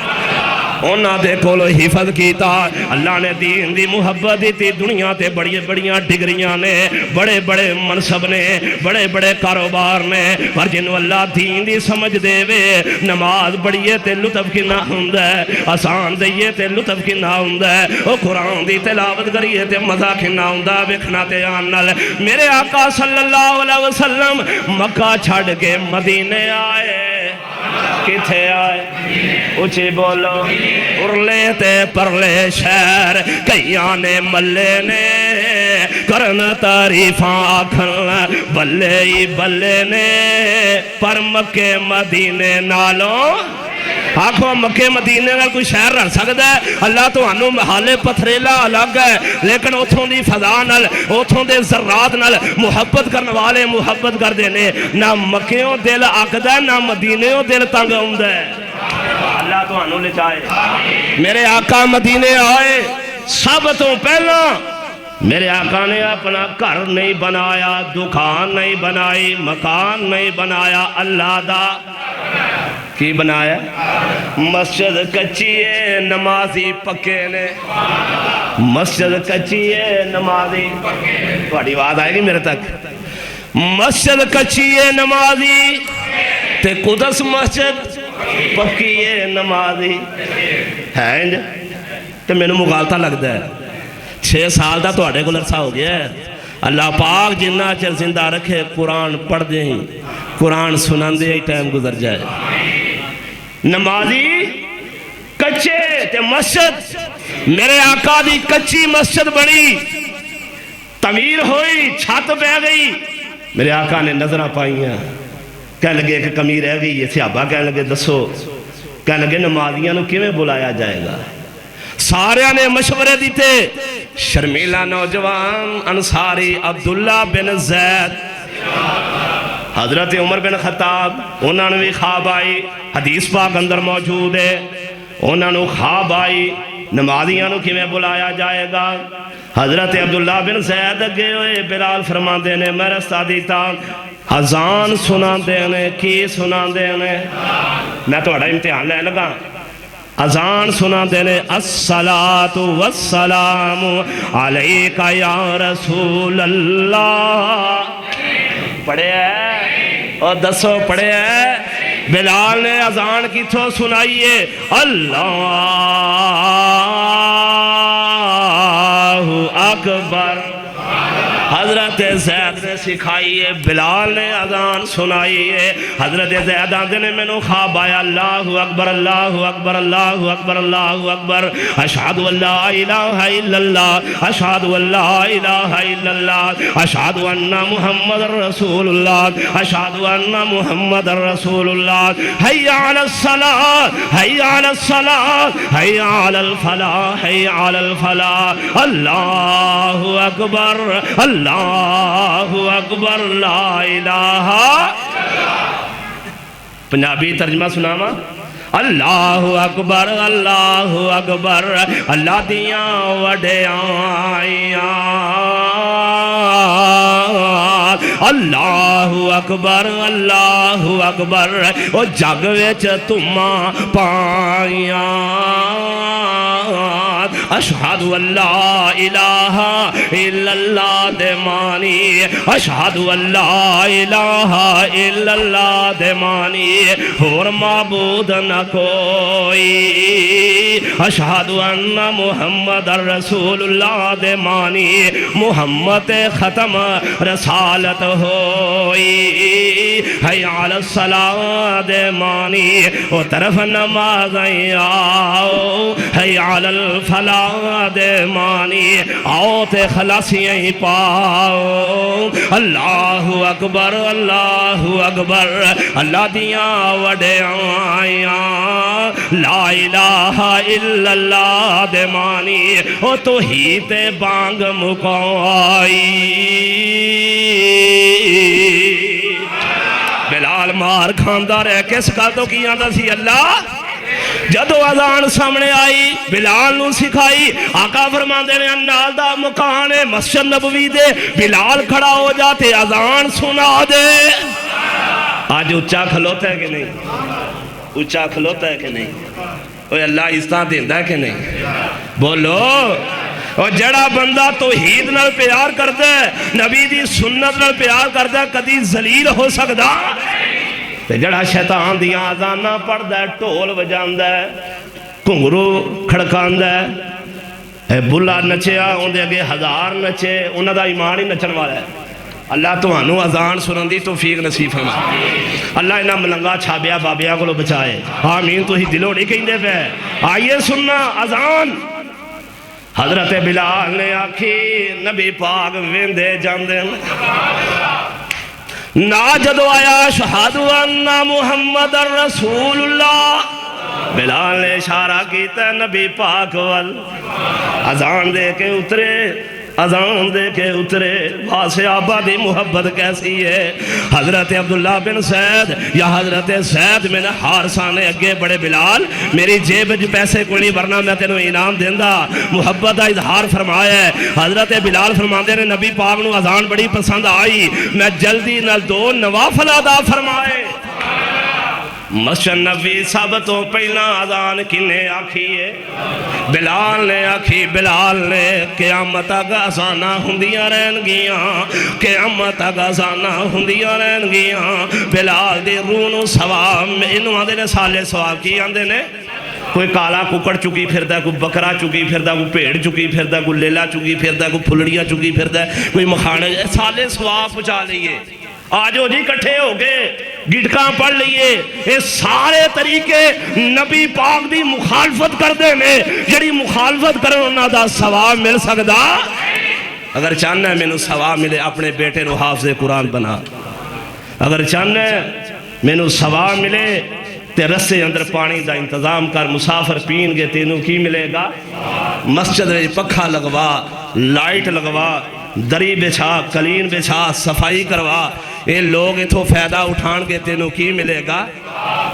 انہاں دے کولو حفظ کیتا اللہ نے دین دی محبت دیتی دنیا تے بڑی بڑیاں ڈگریاں نے بڑے بڑے منصب نے بڑے بڑے کاروبار نے پر جنہوں اللہ دین دی سمجھ دے وے نماز بڑیے تے لطف کی نہ ہوندہ ہے آسان دئیے تے لطف کی نہ ہوندہ ہے او قرآن دی تلاوت کریے تے مزہ کی نہ ہوندہ بکھنا تے آنال میرے آقا صلی اللہ علیہ وسلم مکہ چھڑ کے مدینے آئے کتھے آئے اچھی بولو ارلے تے پرلے شہر کئیاں نے ملے نے کرن تعریفاں آکھن بلے ہی بلے نے پر مکے مدینے نالوں آنکھوں مکے مدینے نال کوئی شہر رہ سکتا ہے اللہ تو انہوں محالے پتھریلا الگ ہے لیکن اتھوں دی فضا نال اتھوں دے ذرات نال محبت کرنے والے محبت کر دینے نہ مکیوں دل آکدہ نہ مدینیوں دل تنگ ہوندہ ہے اللہ تو انہوں لے جائے میرے آقا مدینے آئے سب تو پہلا میرے آقا نے اپنا گھر نہیں بنایا دکان نہیں بنائی مکان نہیں بنایا اللہ دا کی بنایا مسجد کچی ہے نمازی پکے نے مسجد کچی ہے نمازی تھوڑی آواز آئے گی میرے تک مسجد کچی ہے نمازی تے قدس مسجد پکی ہے نمازی ہے تے میں نے مغالطہ لگتا ہے 6 سال دا تو اڑے کو لرسا ہو گیا ہے اللہ پاک جنہ چر زندہ رکھے قرآن پڑھ دیں قرآن سنان دے ٹائم گزر جائے نمازی کچے تے مسجد میرے آقا دی کچی مسجد بنی تعمیر ہوئی چھت بہ گئی میرے آقا نے نظرہ پائی ہیں کہنے لگے کہ کمی رہ گئی یہ صحابہ کہنے لگے دسو کہنے لگے نمازیاں نو کیویں بلایا جائے گا سارے نے مشورے دیتے شرمیلا نوجوان انصاری عبداللہ بن زید حضرت عمر بن خطاب انہوں نے بھی خواب آئی حدیث پاک اندر موجود ہے انہوں نے خواب آئی نمازیاں نو کیویں بلایا جائے گا حضرت عبداللہ بن زید گئے ہوئے بلال فرما دینے میں رستہ دیتا اذان سنا دینے کی سنا دینے میں تو اڑا امتحان لے لگا اذان سنا دینے الصلاة والسلام علیکہ یا رسول اللہ پڑھے ہیں اور دسو پڑھے ہیں بلال نے اذان کی تو سنائیے اللہ اکبر حضرت زید نے سکھائی ہے، بلال نے اذان سنائی ہے۔ حضرت زید آندے نے مینوں خواب آیا، اللہ اکبر اللہ اکبر اللہ اکبر اللہ اکبر، اشہد ان لا الہ الا اللہ، اشہد ان لا الہ الا اللہ، اشہد ان محمد رسول اللہ، اشہد ان محمد رسول اللہ، حی علی الصلاۃ حی علی الصلاۃ حی علی الفلاح حی علی الفلاح، اللہ اکبر اللہ اکبر لا الہ۔ پنجابی ترجمہ سناوا، اللہ اکبر اللہ دیاں وڈیائیاں، اللہ اکبر او جگ وچ تماں پائیاں، اشہد ان لا الہ الا اللہ دے مانی، اشہد ان لا الہ الا اللہ دے مانی اور معبود نہ کوئی، اشہد ان محمد رسول اللہ دے مانی محمد ختم رسالت ہوئی، حی علی الصلاۃ دے مانی او طرف نماز آؤ، حی علی الفلاح دے مانی آؤ تے خلاصیاں پاؤ، اللہ اکبر اللہ دیاں وڈیائیاں، لا الہ الا اللہ دے مانی او توحید بانگ مکائی۔ بلال مار کھاندہ رہ کس کا تو کیا دا سی اللہ، جدو اذان سامنے آئی بلال نو سکھائی، آقا فرماندے نے نال دا مکان مسجد نبوی دے، بلال کھڑا ہو جاتے اذان سنا دے۔ آج اچھا کھلوتا ہے کہ نہیں، اچھا کھلوتا ہے کہ نہیں، اوہ اللہ عزتاں دیندہ ہے کہ نہیں، بولو۔ اور جڑا بندہ توحید نال پیار کردا ہے، نبی دی سنت نال پیار کردا ہے، کدی ذلیل ہو سکدا؟ تے جڑا شیطان دیاں اذاناں پڑھدا ہے، ٹھول وجاندا ہے، گھنگرو کھڑکاندا ہے، بلا نچیا اون دے اگے ہزار نچے، انہاں دا ایمان ہی نچن والا ہے۔ اللہ تمہانوں اذان سنن دی توفیق نصیب فرمائے، اللہ انہاں ملنگا چھابیا بابیا کو بچائے، آمین۔ تو ہی دلوں نہیں کہیں دے پہ آئیے سننا اذان۔ حضرت بلال نے آکھی نبی پاک ویندے جاندے نا جدو آیا اشہد ان محمد رسول اللہ، بلال نے اشارہ کیتا نبی پاک وال، اذان دے کے اترے، اذان دے کے اترے، واسے آبادی محبت کیسی ہے۔ حضرت عبداللہ بن زید یا حضرت زید بن حارثہ نے اگے بڑے بلال میری جیب جو پیسے کوئی نہیں ورنہ میں تینوں انعام دیندہ، محبت کا اظہار فرمایا ہے۔ حضرت بلال فرماندے نے نبی پاک نو اذان بڑی پسند آئی، میں جلدی نال 2 نوافل ادا فرمائے۔ مسجد نبی سب تو پہلا اذان کنے آکھی ہے؟ بلال نے آکھی، بلال نے قیامت کا اذانہ ہندیاں رہن گیاں، قیامت کا اذانہ ہندیاں رہن گیاں۔ بلال دے رونو ثواب انہوں آدھے نے سالے ثواب کی آندے نے، کوئی کالا ککڑ چکی پھردا ہے، کوئی بکرا چکی پھردا ہے، کوئی پیڑ چکی پھردا ہے، کوئی لیلا چکی پھردا ہے، کوئی پھلڑیاں چکی پھردا ہے، کوئی مکھانے، سالے ثواب پہنچا لئیے۔ آجو جی کٹھے ہو گئے گٹکاں پڑھ لئیے، یہ سارے طریقے نبی پاک دی مخالفت کر دے میں، جڑی مخالفت کرنے انہاں دا ثواب مل سکدا۔ اگر چاہنا ہے میں نو ثواب ملے اپنے بیٹے نو حافظ قرآن بنا، اگر چاہنا ہے میں نو ثواب ملے تے رسے اندر پانی دا انتظام کر، مسافر پین گے تینوں کی ملے گا؟ مسجد میں پکھا لگوا، لائٹ لگوا، دری بچھا، کلین بچھا، صفائی کروا، یہ لوگ اتھو فائدہ اٹھان کے تینوں کی ملے گا؟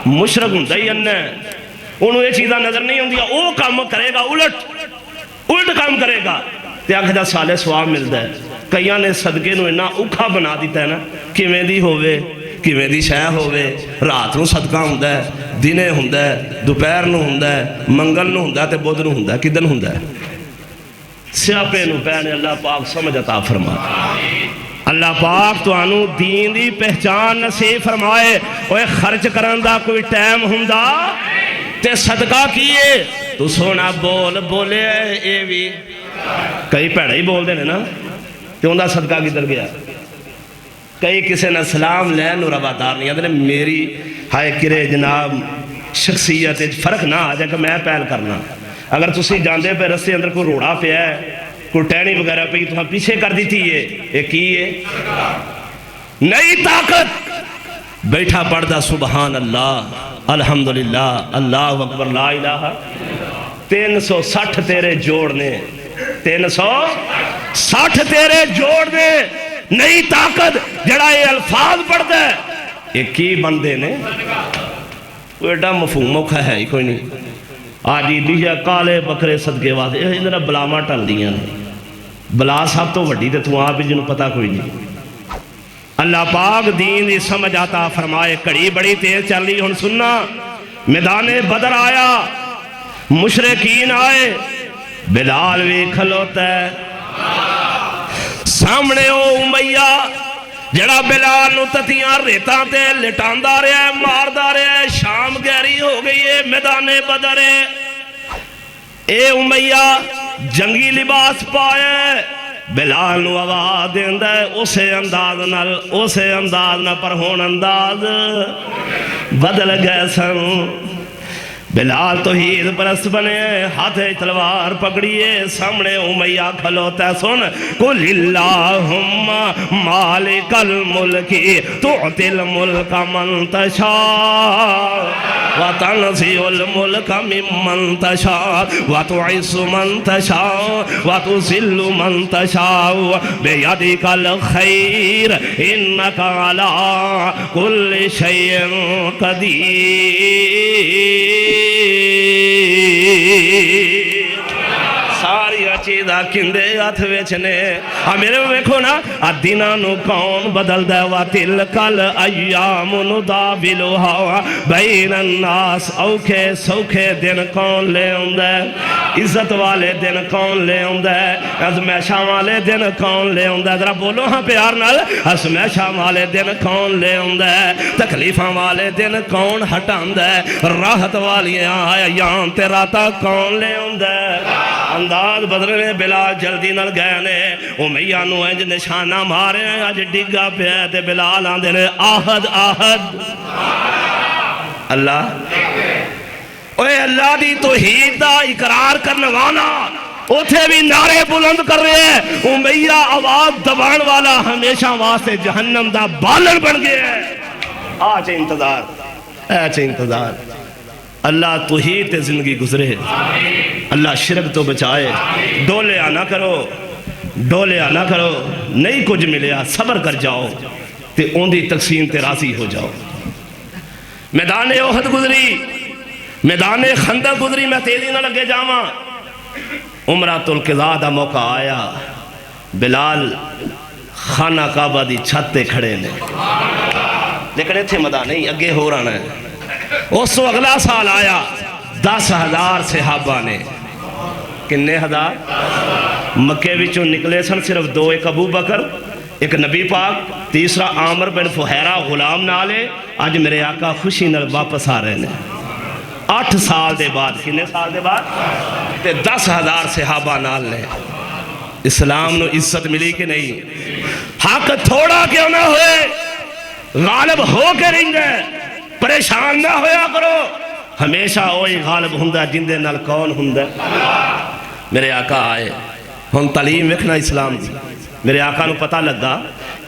مشرک ہوں دائی انہیں انہوں یہ چیزاں نظر نہیں ہوں دیا، وہ کام کرے گا، الٹ کام کرے گا تے آکھدہ سالے سواب ملتا ہے۔ کئیاں نے صدقے نو انہا اکھا بنا دیتا ہے نا، کیویں دی ہووے، کیویں دی شے ہووے، رات نو صدقہ ہوندہ ہے، دینے ہوندہ ہے، دوپہر نو ہوندہ ہے، منگل نو ہوندہ ہے تے بدھ نو ہوندہ ہے، کدن ہوندہ ہے؟ سیاپے نو پہنے اللہ پاک سمجھ عطا فرما، اللہ پاک تو آنو دین دی پہچان نصیب فرمائے۔ اوہ خرچ کرن دا کوئی ٹائم ہوندہ تے صدقہ کیے تو سونا بولے اے بھی کئی پیڑا ہی بول دینے نا، تو انہا صدقہ کدھر گیا؟ کئی کسی نے سلام لین نو روادار نہیں آدھے میری ہائے کرے جناب شخصیت فرق نہ آ جائے کہ میں پہل کرنا. اگر تسی جاندے پہ رستے اندر کوئی روڑا پہ ہے کوئی ٹہنی وغیرہ پہ تو ہم پیچھے کر دی تھی یہ کی ہے نئی طاقت بیٹھا پڑھدا سبحان اللہ الحمدللہ اللہ اکبر لا الہ 360 تیرے جوڑنے 360 تیرے جوڑنے نئی طاقت جڑا یہ الفاظ پڑھدا ہے یہ کی بندے نے کوئی ایڈا مفہوم موقع ہے ہی کوئی نہیں. آجی دیجا کالے بکرے صدقے واسطے اندر بلاما ٹل دیاں بلا صاحب تو وڈی تے تو آپ ہی جنہوں پتہ کوئی نہیں. اللہ پاک دین دی سمجھ آتا فرمائے کڑی بڑی تیز چل رہی ہن سننا. میدان بدر آیا مشرکین آئے بلال بھی کھلوتا ہے سامنے او امیہ جڑا بلال نو تتیاں ریتاں تے لٹاندا رہا ہے ماردا رہا ہے. شام گہری ہو گئی ہے میدان بدر ہے. اے امیہ جنگی لباس پائے بلال نو آواز دیندا ہے اسے انداز نہ پر ہون انداز بدل گئے سن. بلال توحید پرست بنے ہاتھ تلوار پکڑیے سامنے امیہ کھلوتا ہے سن قل اللہم مالک الملک تؤتی الملک من تشاء وتنزع الملک ممن تشاء وتعز من تشاء وتذل من تشاء بیدک الخیر انک علی کل شیء قدیر. ساری چیزاں کندے ہاتھ وچنے میرے ویکھو نا دناں نو کون بدل دے وا تلکل ایام نداولھا بین الناس اوکھے سوکھے دن کون لے آندا ہے عزت والے دن کون لے آندا ہے ازمائشاں والے دن کون لے آندا ہے. ذرا بولو ہاں پیار نال ازمائشاں والے دن کون لے آندا ہے تکلیفاں والے دن کون ہٹاندا ہے راحت والیاں ایام تے راتاں کون لے آندا ہے. انداز بدلنے بلال جلدی نال گئے نے امیہ نو انج نشانہ مارے اج ڈگا پیا تے بلال آندے نے آہد آہد اللہ اوے اللہ دی توحید دا اقرار کرنے والا اوتھے بھی نعرے بلند کر رہے ہیں امیہ آواز دبان والا ہمیشہ واسطے جہنم دا بالن بن گیا ہے. آج انتظار اللہ توحید تے زندگی گزرے اللہ شرک تو بچائے. ڈولیا نہ کرو نہیں کچھ ملیا صبر کر جاؤ تے اوندی تقسیم تے راضی ہو جاؤ. میدان احد گزری میدان خندق گزری میں تیزی نہ لگے جاواں. عمرۃ القضاء دا موقع آیا بلال خانہ کعبہ دی چھت تے کھڑے نے لیکن ایتھے مدہ نہیں اگے ہو رہا ہے. اس تو اگلا سال آیا 10,000 صحابہ نے کنے ہزار مکے وچوں نکلے سن صرف 2 ایک ابو بکر ایک نبی پاک تیسرا عامر بن فہیرہ غلام نالے. آج میرے آقا خوشی نال واپس آ رہے ہیں 8 سال دے بعد کنے سال دے بعد تے 10,000 صحابہ نال نے. اسلام نو عزت ملی کہ نہیں حق تھوڑا کیوں نہ ہوئے غالب ہو کے رہیں گے پریشان نہ ہویا کرو ہمیشہ وہی غالب ہوندا جندے نال کون ہوندا. میرے آقا آئے ہن تعلیم ویکھنا اسلام دی. میرے آقا نو پتہ لگا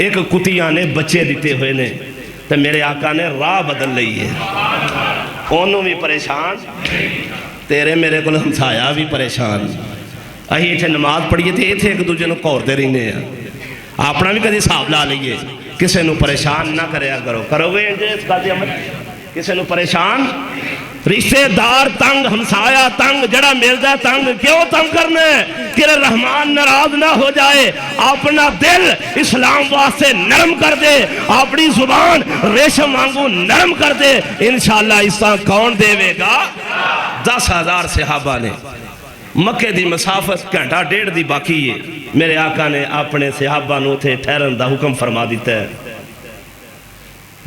ایک کتیاں نے بچے دیتے ہوئے نے تو میرے آقا نے راہ بدل لئی ہے. انہوں بھی پریشان تیرے میرے کو ہمسایا بھی پریشان. اہی ایتھے نماز پڑھیے تھے ایتھے ایک دوجے نو کورتے رہنے ہیں اپنا بھی کدی حساب لا لئیے کسے نو پریشان نہ کریا کرو گے اس کا عمل کسے نو پریشان رشتے دار تنگ ہمسایا تنگ جڑا ملدا تنگ کیوں تنگ کرنے کہ رحمان ناراض نہ ہو جائے. اپنا دل اسلام واسطے نرم کر دے اپنی زبان ریشم وانگو نرم کر دے انشاءاللہ اس طرح کون دے گا. 10,000 صحابہ نے مکے دی مسافت گھنٹہ 1.5 دی باقی ہے. میرے آقا نے اپنے صحابہ نو تھے ٹھہرن دا حکم فرما دیتا ہے.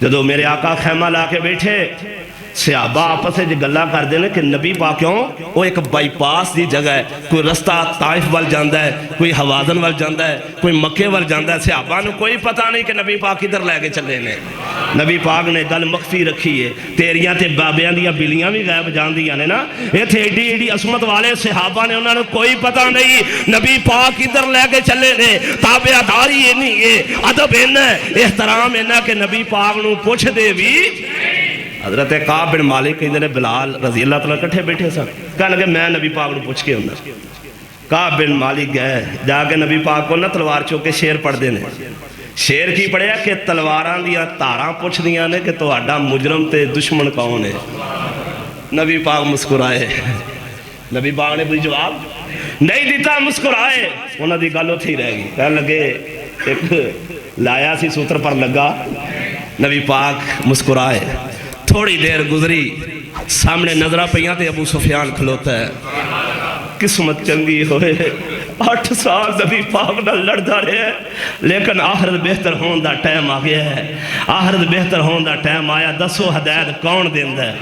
جدو میرے آقا خیمہ لا کے بیٹھے صحابہ آپس میں گلا کرتے ہیں کہ نبی پاک کیوں وہ ایک بائی پاس دی جگہ ہے، کوئی رستہ طائف وال جاندہ ہے، کوئی حوازن وال جاندہ ہے، کوئی مکے وال جاندہ ہے. صحابہ نے کوئی پتہ نہیں کہ نبی پاک ادھر لے کے چلے نے. نبی پاک نے گل مخفی رکھی ہے. تیریاں تے بابیاں دیاں بلیاں بھی غائب جان دیاں نے نا. یہ تھے ایڈی ایڈی عصمت والے صحابہ نے، انہوں نے کوئی پتہ نہیں نبی پاک ادھر لے کے چلے نے. تابعداری یہ نہیں ہے، ادب اینا ہے، احترام اینا کہ نبی پاک نو پوچھ دے بھی. حضرت کعب بن مالک کہندے بلال رضی اللہ تعالیٰ کٹھے بیٹھے سن، کہنے لگے میں نبی پاک نو پوچھ کے ہوں. کعب بن مالک گئے، جا کے نبی پاک کو نہ تلوار چوکے شیر پڑھ دینے. شیر کی پڑھیا کہ تلواراں دیاں تاراں پوچھ دیاں نے کہ تو آڈا مجرم تے دشمن کون ہے. نبی پاک مسکرائے. نبی پاک نے کوئی جواب نہیں دیتا، مسکرائے. انہاں دی گل اتھے ہی رہ گئی. کہنے لگے ایک لایا سی سوتر پر لگا. نبی پاک مسکرائے. تھوڑی دیر گزری، سامنے نظرہ پہیاں تے ابو سفیان کھلوتا ہے. قسمت چنگی ہوئے 8 سال نبی پاک نہ لڑدا رہے، لیکن آخرت بہتر ہون دا ٹائم آ گیا ہے. آخرت بہتر ہون دا ٹائم آیا. دسو ہدایت کون دیندہ ہے؟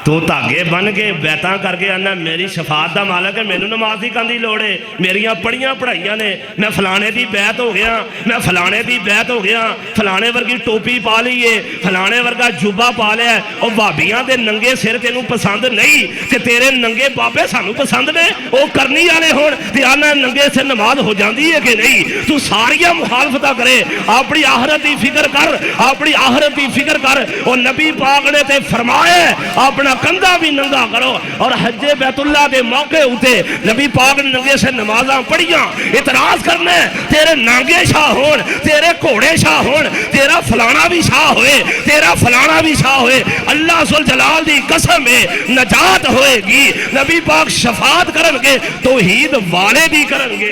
تو تاگے بن کے بیتاں کر کے آنا میری شفاعت دا مالک ہے، مینوں نماز دی کندی لوڑے، میریاں پڑھیاں پڑھائیاں نے، میں فلانے دی بیعت ہو گیا، میں فلانے دی بیعت ہو گیا، فلانے ورگی ٹوپی پا لیے، فلانے ورگا جوبہ پا لیا. اور بھابیاں دے ننگے سر تینوں پسند نہیں کہ تیرے ننگے بابے سانوں پسند نے، وہ کرنی والے ہون تے آنا ننگے سے نماز ہو جاندی ہے کہ نہیں. تو ساریاں مخالفتہ کرے، اپنی آخرت دی فکر کر، اپنی آخرت دی فکر کر. اور نبی پاک نے تے فرمائے اپنا کندھا بھی ننگا کرو. اور حج بیت اللہ دے موقع ہوتے نبی پاک نے ننگے سے نمازاں پڑھیاں. اعتراض کرنا ہے تیرے نانگے شاہ ہون، تیرے گھوڑے شاہ ہون، تیرا فلانا بھی شاہ ہوئے، تیرا فلانا بھی شاہ ہوئے، اللہ ذوالجلال دی قسم ہے نجات ہوئے گی. نبی پاک شفاعت کرن گے، توحید والے بھی کرن گے.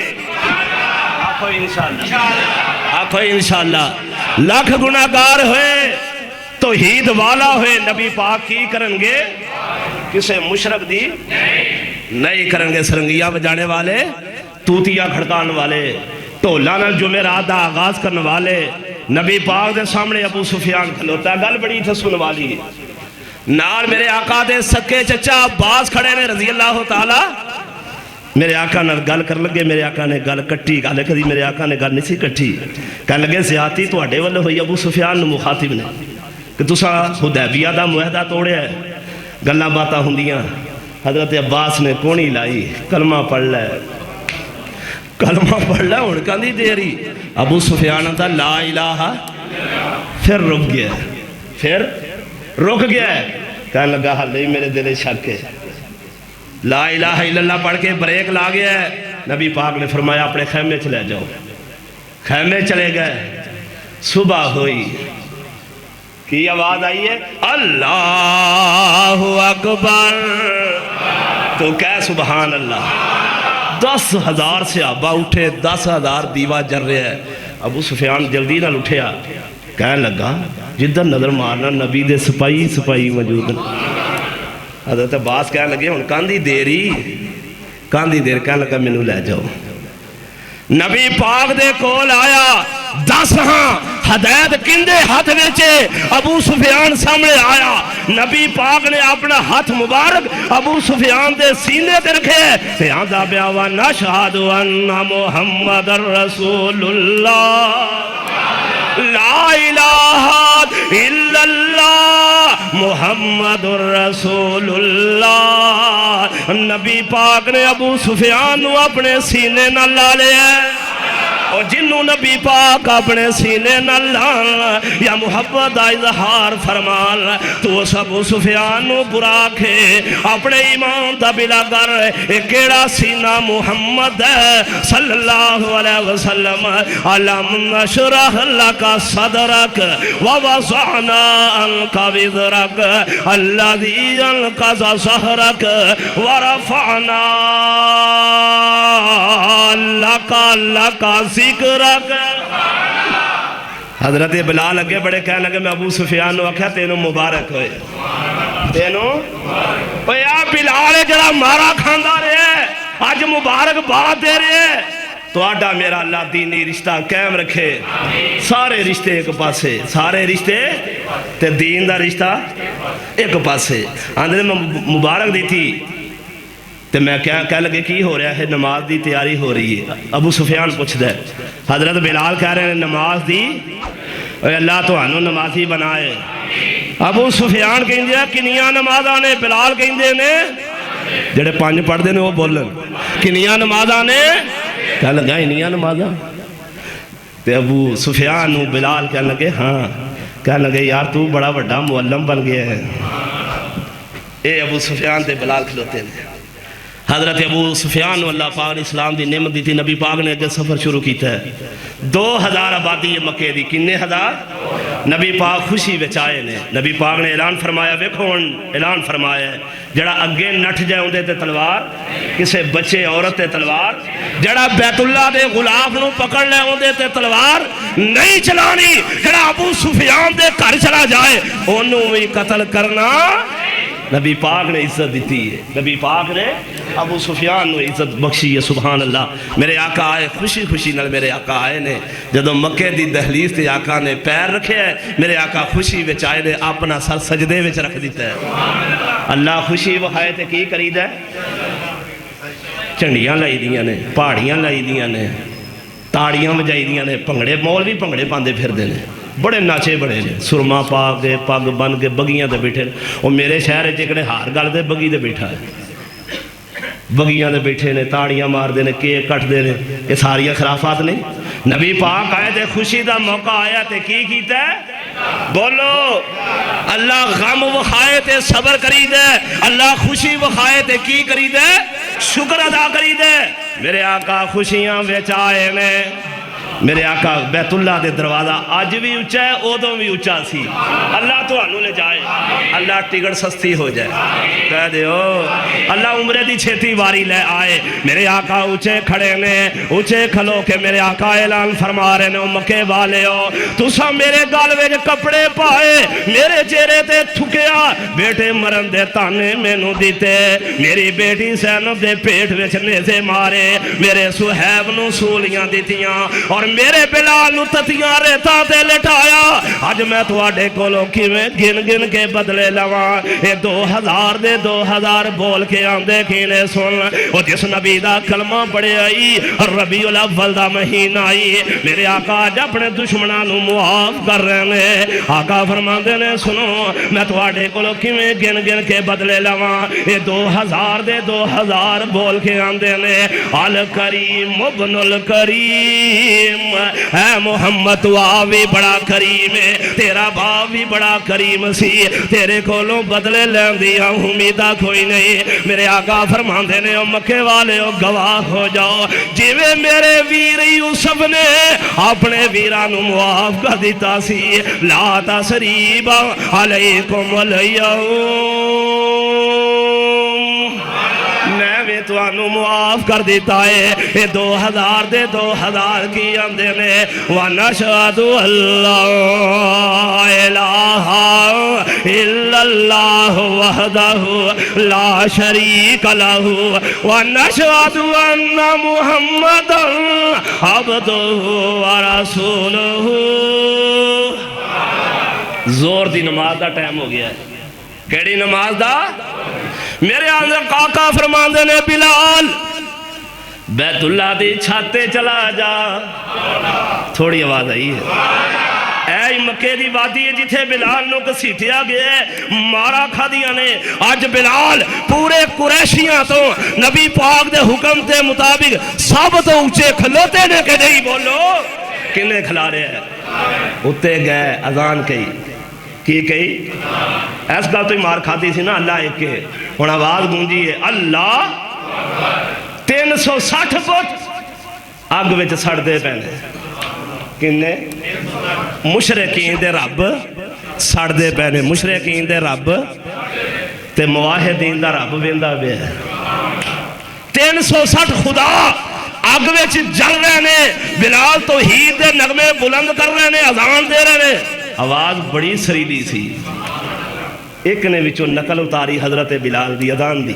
آخو انشاءاللہ، آخو انشاءاللہ. لاکھ گناہگار ہوئے، توحید والا ہوئے، نبی پاک کی کرن گے؟ کسے مشرک دی نہیں کرن گے. سرنگیاں بجانے والے، توتیاں کھڑکان والے، ٹولانا جمعرات دا آغاز کرنے والے. نبی پاک دے سامنے ابو سفیان کھلوتا ہے. گل بڑی تھے سن والی. نال میرے آقا دے سکے چچا عباس کھڑے نے رضی اللہ تعالی. میرے آقا نے گل کر لگے، میرے آقا نے گل کٹی. گل کری میرے آقا نے گل نہیں سی کٹی. کہنے لگے زیادتی تو اڈے والے ہوئی ابو سفیان مخاطب نے کہ تسا حدیبیہ دا معاہدہ توڑیا ہے. گلاں باتاں ہوندیاں. حضرت عباس نے کونی لائی، کلمہ پڑھ لے، کلمہ پڑھ لے. ہن کندی دیری ابو سفیان دا لا الہ، پھر رک گیا، پھر رک گیا. کہنے لگا حال نہیں میرے دل شک ہے. لا الہ الا اللہ پڑھ کے بریک لا گیا ہے. نبی پاک نے فرمایا اپنے خیمے چلے جاؤ. خیمے چلے گئے. صبح ہوئی، کی آواز آئی ہے اللہ اکبر. تو کہہ سبحان اللہ. 10,000 صحابہ اٹھے، 10,000 دیوا جل رہے ہیں. ابو سفیان جلدی نہ اٹھیا. کہنے لگا جدھر نظر مارنا نبی دے سپاہی سپاہی موجود ہیں. حضرت عباس کہنے لگے ہن کاندی دیری، کاندی دیر. کہنے لگا مینوں لے جاؤ. نبی پاک دے کول آیا. 10 ہدایت کندے ہاتھ ویچے ابو سفیان سامنے آیا. نبی پاک نے اپنا ہاتھ مبارک ابو سفیان دے سینے تے رکھے تے آندا بیا وا نشہد ان محمد رسول اللہ لا الہ الا اللہ محمد رسول اللہ. نبی پاک نے ابو سفیان نو اپنے سینے نہ لا لیا. اور جنہوں نبی پاک اپنے سینے نہ لان یا محبت دا اظہار فرمان تو اس ابو سفیان نو برا کے اپنے ایمان دا بلا کر کیڑا سینہ محمد صلی اللہ علیہ وسلم. علم نشرح لکا صدرک ووضعنا انکا وزرک الذی انقض ظہرک ورفعنا لکا ذکرک. حضرت بلال اگے بڑے کہنے لگے میں ابو سفیان نو آکھیا تینوں مبارک ہوئے، تینوں اویا بلال جڑا مارا کھاندا رہے آج مبارک بات دے رہے. تو آڈا میرا اللہ دینی رشتہ قائم رکھے سارے رشتے ایک پاسے سارے رشتے تے دین دا رشتہ ایک پاسے آندھے میں مبارک دی تھی تے میں کہہ لگے کی ہو رہا ہے نماز دی تیاری ہو رہی ہے ابو سفیان پوچھ دے حضرت بلال کہہ رہے ہیں نماز دی اے اللہ تو آنو نمازی بنائے ابو سفیان کہیں دیا کنیاں نماز آنے بلال کہیں دے نے جڑے پانچ پڑھ دے نے وہ بولن کنیاں نماز آنے کہہ لگا انیاں نماز آنے تے ابو سفیان بلال کہہ لگے ہاں کہہ لگے یار تو بڑا بڑا معلم بن گیا ہے اے ابو سفیان تے بلال کھلوتے ہیں حضرت ابو سفیان اللہ پاک نے اسلام دی نعمت دی تھی نبی پاک نے اگر سفر شروع کیتا ہے 2000 آبادی مکے دی کنے ہزار نبی پاک خوشی بچائے نے نبی پاک نے اعلان فرمایا ویکھون اعلان فرمایا ہے جڑا اگے نٹھ جائے اندے تے تلوار کسے بچے عورت تے تلوار جڑا بیت اللہ دے غلاف نو پکڑ لے اندے تے تلوار نہیں چلانی جڑا ابو سفیان دے گھر چلا جائے انہوں بھی قتل کرنا نبی پاک نے عزت دیتی ہے نبی پاک نے ابو سفیان نے عزت بخشی ہے سبحان اللہ میرے آقا آئے خوشی خوشی نال میرے آقا آئے نے جدو مکے دی دہلیز تے آقا نے پیر رکھے ہے میرے آقا خوشی وچ آئے نے اپنا سر سجدے وچ رکھ دیتا ہے اللہ خوشی وہائے تے کی کرید ہے چنڈیاں لائی دیاں نے پہاڑیاں لائی دیاں نے تاڑیاں بجائی دیاں نے پنگڑے مول بھی پنگڑے پاندے پھر دے نے بڑے ناچے بڑے نے سرما پا کے پگ بن کے بگیاں دے بیٹھے وہ میرے شہر چکڑے ہار گل دے بگی دے بیٹھا ہے بگیاں دے بیٹھے نے تاڑیاں مار دے نے کیک کٹ دے نے یہ ساریاں خرافات نہیں نبی پاک آئے تے خوشی دا موقع آیا تے کی کیتا ہے بولو اللہ غم وخائے تے صبر کری دے اللہ خوشی وخائے تے کی کری دے شکر ادا کری دے میرے آقا خوشیاں وچ آئے نے میرے آقا بیت اللہ دے دروازہ آج بھی اچھا ہے اوہ بھی اچھا سی اللہ تو آنو لے جائے اللہ ٹکٹ سستی ہو جائے کہہ دے اللہ عمرے دی چھیتی واری لے آئے میرے آقا اچھے کھڑے نے اچھے کھلو کے میرے آقا اعلان فرما رہے نے مکے والے ہو تُسا میرے گالوے کے کپڑے پائے میرے چہرے تے تھکیا بیٹے مرن دے تانے میں نو دیتے میری بیٹی سینب دے پیٹ وچنے سے مارے میرے سہیب نو سولیاں دیتیاں اور میرے بلال نو تتیاں ریتا تے لٹایا آج میں تو آڈے کولوں کی میں گن گن کے بدلے لواں اے 2000 دے 2000 بول کے آندے کینے سن وہ جس نبی دا کلمہ پڑے آئی ربیع الاول دا مہینہ آئی میرے آقا آج اپنے دشمنوں نو معاف کر رہے نے آقا فرماندے نے سنو میں تو آڈے کولوں کی میں گن گن کے بدلے لواں اے 2000 دے 2000 بول کے آندے نے الکریم ابن الکریم اے محمد تو آوی بڑا کریم ہے تیرا باپ بھی بڑا کریم سی تیرے کولوں بدلے لین دیا امیدہ کوئی نہیں میرے آقا فرماندے نے مکے والے گواہ ہو جاؤ جیوے میرے ویر یوسف نے اپنے ویرانو معاف کر دیتا سی لا تسریب علیکم اليوم میں تو آنو معاف کر دیتا ہے اے 2000 دے 2000 کی اندے نے وَنَشْهَدُ اللَّهَ إِلَٰهَ إِلَّا اللَّهُ وَحْدَهُ لَا شَرِيكَ لَهُ وَنَشْهَدُ أَنَّ مُحَمَّدًا عَبْدُهُ وَرَسُولُهُ زور دی نماز دا ٹائم ہو گیا ہے کیڑی نماز دا میرے آنظر قاقہ فرماندے نے بلال بیت اللہ دی چھاتے چلا جا تھوڑی آواز آئی ہے اے مکے دی وادی ہے جتھے بلال نو کسیٹیا گئے مارا کھا دیا نے آج بلال پورے قریشیاں تو نبی پاک دے حکم دے مطابق سب تو اونچے کھلوتے نے کہ نہیں بولو کنے کھلا رہے ہیں اتے گئے اذان کئی کی کئی ایس گل تو ہی مار کھاتی سی نا اللہ ایک کے ہون آواز گونجی ہے اللہ 360 فٹ آگ وچ سڑ دے پہنے کنے مشرقین دے رب سڑ دے پہنے مشرقین دے رب تے مواحدین دا رب ویندہ بے 360 خدا آگ وچ جل رہے نے بلال توحید دے نغمے بلند کر رہے نے اذان دے رہے نے آواز بڑی سریلی سی ایک نے وچوں نقل اتاری حضرت بلال دی اذان دی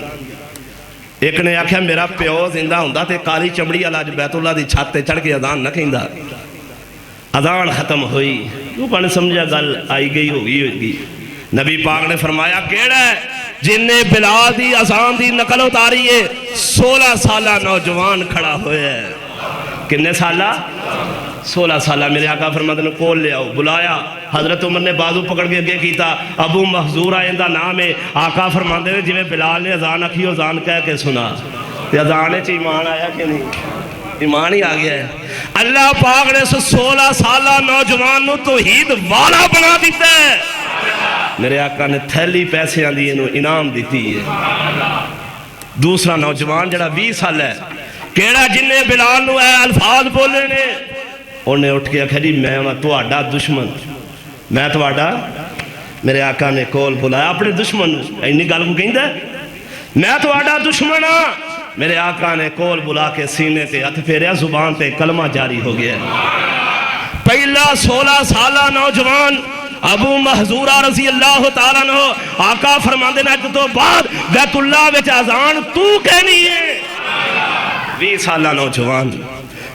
ایک نے آکھیا میرا پیو زندہ ہوندا تے کالی چمڑی والا اج بیت اللہ دی چھت تے چڑھ کے اذان نہ کہندا. اذان ختم ہوئی لوگوں نے سمجھا گل آئی گئی ہوگی. نبی پاک نے فرمایا کیڑا ہے جن نے بلال دی اذان دی نقل اتاری ہے؟ 16 سالہ نوجوان کھڑا ہوئے ہے. کنے سالہ؟ 16 سالہ. میرے آقا فرماتے نے کول لے آؤ. بلایا. حضرت عمر نے بازو پکڑ کے اگے کیتا. ابو محذور آئندہ نام ہے. آقا فرماتے نے جویں بلال نے اذان آکھی اذان کہہ کے سنا. اذان چ ایمان آیا کہ نہیں؟ ایمان ہی آ گیا ہے. اللہ پاک نے 16 سالہ نوجوان نو توحید والا بنا دیتا ہے. میرے آقا نے تھیلی پیسے آندی انہوں انعام دیتی ہے. دوسرا نوجوان جڑا 20 سال ہے کیڑا جن نے بلال نو اے الفاظ بولے نے انہیں اٹھ کے آکھا جی میں ہوں تہاڈا دشمن. میں تہاڈا. میرے آقا نے کول بلایا اپنے دشمن اینی گل کو کہندا میں تہاڈا دشمن ہاں. میرے آقا نے کول بلا کے سینے تے ہتھ پھیریا زبان تے کلمہ جاری ہو گیا. پہلا 16 سالہ نوجوان ابو محذورہ رضی اللہ تعالیٰ عنہ آقا فرماندے نے اج تو بعد بیت اللہ وچ اذان تو کہنی ہے. 20 سالہ نوجوان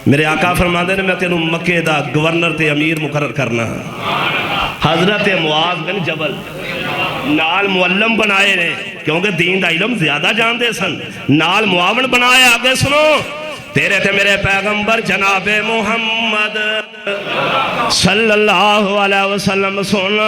میرے آقا فرماندے نے میں تینوں مکے دا گورنر تے امیر مقرر کرنا. حضرت معاذ بن جبل نال معلم بنائے نے کیونکہ دین دا علم زیادہ جاندے سن. نال معاون بنائے. آگے سنو تیرے تے میرے پیغمبر جناب محمد صلی اللہ علیہ وسلم سن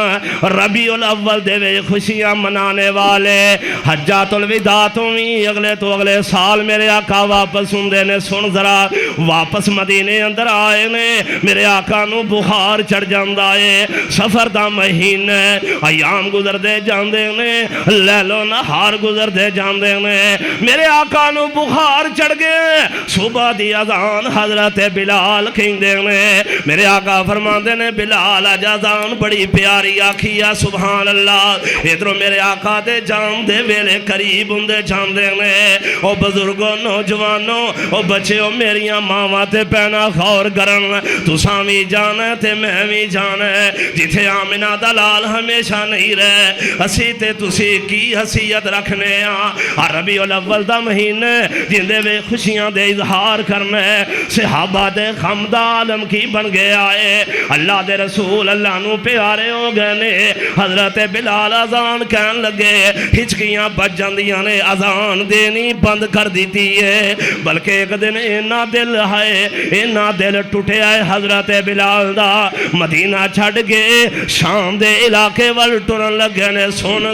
ربیع الاول دے وے خوشیاں منانے والے حجات الوداع تو بھی اگلے تو اگلے سال میرے آقا واپس ہوندے نے. سن ذرا واپس مدینے اندر آئے نے. میرے آقا نو بخار چڑھ جاندا ہے. سفر دا مہینے ایام گزر دے جاندے نے. لیل و نہار گزر دے جاندے نے. میرے آقا نو بخار چڑھ گئے. صبح دی اذان حضرت بلال کہندے نے. میرے آقا فرماندے نے بلال اج اذان بڑی پیاری آکھی ہے سبحان اللہ. ادھروں میرے آقا دے جان دے ویلے قریب ہوندے جاندے نے. او بزرگوں نوجوانوں او بچیو میریاں ماواں تے بہناں غور کرن. تساں وی جانا تے میں وی جانا. جتھے آمنہ دا لال ہمیشہ نہیں رہے اسی تے تسی کی حیثیت رکھنے ہاں. ربیع الاول دا مہینے جندے وے خوشیاں دے اظہار کرنا ہے. صحابہ دے خمدہ عالم کی بن گیا ہے. اللہ دے رسول اللہ نو پیارے ہو گئے نے. حضرت بلال اذان کہن لگے ہچکیاں بچ جاندیاں نے. اذان دینی بند کر دیتی ہے. بلکہ ایک دن اینا دل ہے اینا دل ٹوٹے آئے حضرت بلال دا. مدینہ چھڑ گئے شام دے علاقے وال ٹرن لگے نے. سن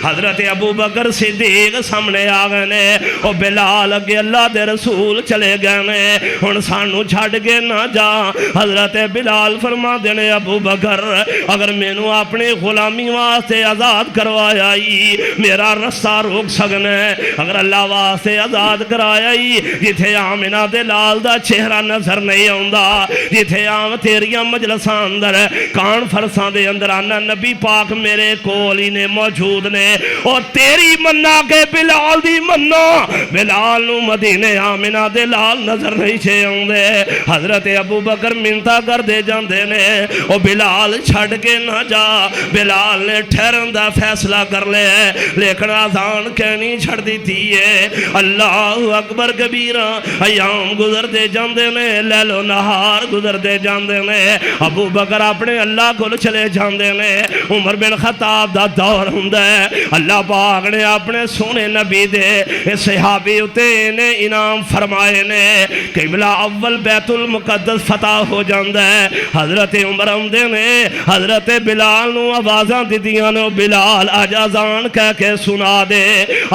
حضرت ابو بکر صدیق سامنے آ گئے نے. او بلال اگے اللہ دے رسول چلے گئے نے. ہن سانو چھڑ کے نہ جا. حضرت بلال فرما دینے ابو بکر اگر میں نو اپنے غلامی واسطے آزاد کروایا ہی میرا رستہ روک سکنے. اگر اللہ واسطے آزاد کرایا ہی جتھے آمنہ دے لال دا چہرہ نظر نہیں آندا. جتھے آم تیریاں مجلساں اندر کانفرنساں دے اندر آنا نبی پاک میرے کولی نے موجود نے. اور تیری مننا کے بلال دی مننا. بلال نو مدینے آمنہ دے لال نظر نہیں چھے ہوندے. حضرت ابو بکر منتا کر دے جاندے نے او بلال چھڑ کے نہ جا. بلال نے ٹھہرن دا فیصلہ کر لے لیکن اذان کہنی چھڑ دیتی ہے. اللہ اکبر کبیرہ. ایام گزر دے جاندے نے. لیل و نہار گزر دے جاندے نے. ابو بکر اپنے اللہ کو چلے جاندے نے. عمر بن خطاب دا دور ہوندا ہے. اللہ پاک نے اپنے سونے نبی دے صحابی اتے نے انعام فرمائے نے. قبلہ اول بیت المقدس فتح ہو جاندہ ہے. حضرت عمر آمدے نے حضرت بلال نو آوازاں دیدیاں نے. بلال آج اذان کہہ کے سنا دے.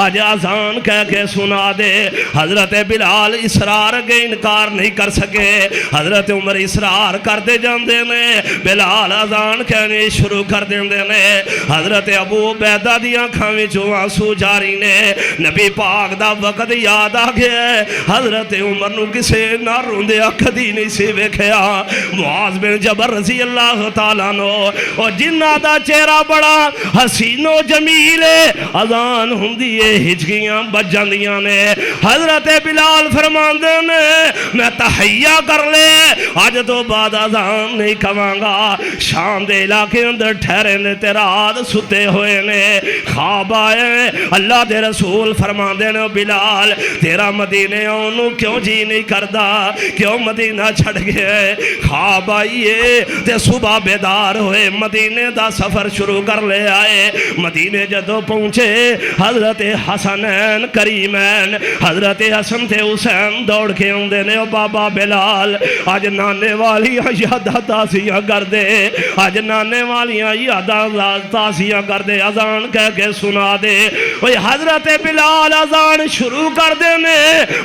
آج اذان کہہ کے سنا دے. حضرت بلال اصرار کے انکار نہیں کر سکے. حضرت عمر اصرار کر دے جاندے نے. بلال اذان کہنے شروع کر دیندے نے. حضرت ابو عبیدہ دی آنکھاں وچوں آنسو جاری نے. نبی پاک دا وقت یاد آ گیا. حضرت عمر نو کسے نہ روندیا کدی نہیں سی ویکھیا معاذ بن جبل رضی اللہ تعالیٰ نو اور جنہ دا چہرہ بڑا حسین و جمیل اذان ہوندی ہے ہچکیاں بج جاندیاں نے حضرت بلال فرماندے نے میں تحیہ کر لے آج تو بعد اذان نہیں کھواں گا شام دے علاقے اندر ٹھہرے نے تے رات ستے ہوئے نے خواب آئے اللہ دے رسول فرماندے نے بلال تیرا مدینے آنو کیوں جی نہیں کردا کیوں مدینہ چھڑ گئے خواب آئیے تے صبح بیدار ہوئے مدینے دا سفر شروع کر لے آئے مدینے جدو پہنچے حضرت حسنین کریمین حضرت حسن تے حسین دوڑ کے ہوندے نے بابا بلال آج نانے والی یاداں تازیاں کر دے آج نانے والیاں یاداں تازیاں کر دے اذان کہہ کے سنا دے وہی حضرت بلال اذان شروع کر دے نے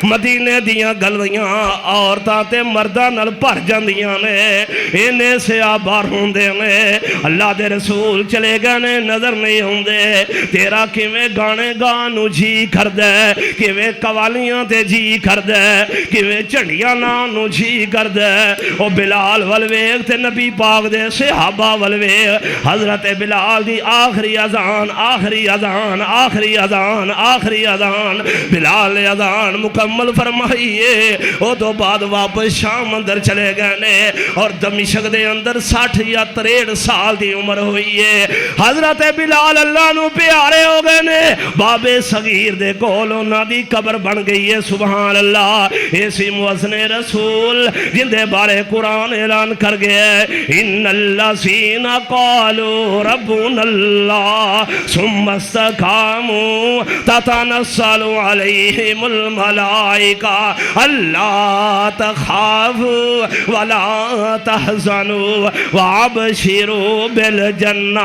مدینے دیاں گلیاں عورتاں تے مرداں نال بھر جاندیاں نے انہیں سے آبار ہوندے نے اللہ دے رسول چلے گئے نے نظر نہیں ہوندے تیرا کیویں گانے گانو جی کر دے کیویں قوالیاں تے جی کر دے کیویں جھنڈیاں نانو جی کر دے او بلال والویگ تے نبی پاک دے صحابہ والویگ حضرت بلال دی آخری اذان آخری اذان آخری اذان آخری اذان بلال نے اذان مکمل فرمائیے او تو بعد واپس شام اندر چلے گئے نے اور دمشق دے اندر 60 یا 63 سال دی عمر ہوئی ہے حضرت بلال اللہ نو پیارے ہو گئے نے بابے صغیر دے کول انہاں دی قبر بن گئی ہے سبحان اللہ ایسی مؤذن رسول جن دے بارے قرآن اعلان کر گئے ان الذین قالوا ربنا اللہ ثم استقاموا تتنزل علیہم الملائکہ اللہ تخافوا ولا تحزنوا وابشروا بالجنہ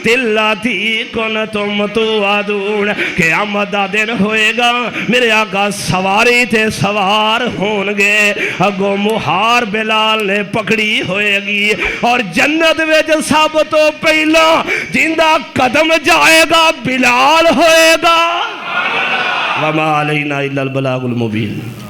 التی کنتم توعدون قیامت دا دن ہوئے گا میرے آقا سواری تے سوار ہونگے اگو مہار بلال نے پکڑی ہوئے گی اور جنت وچ سب تو پہلا جندہ قدم جائے گا بلال ہوئے گا وما علینا الا البلاغ المبین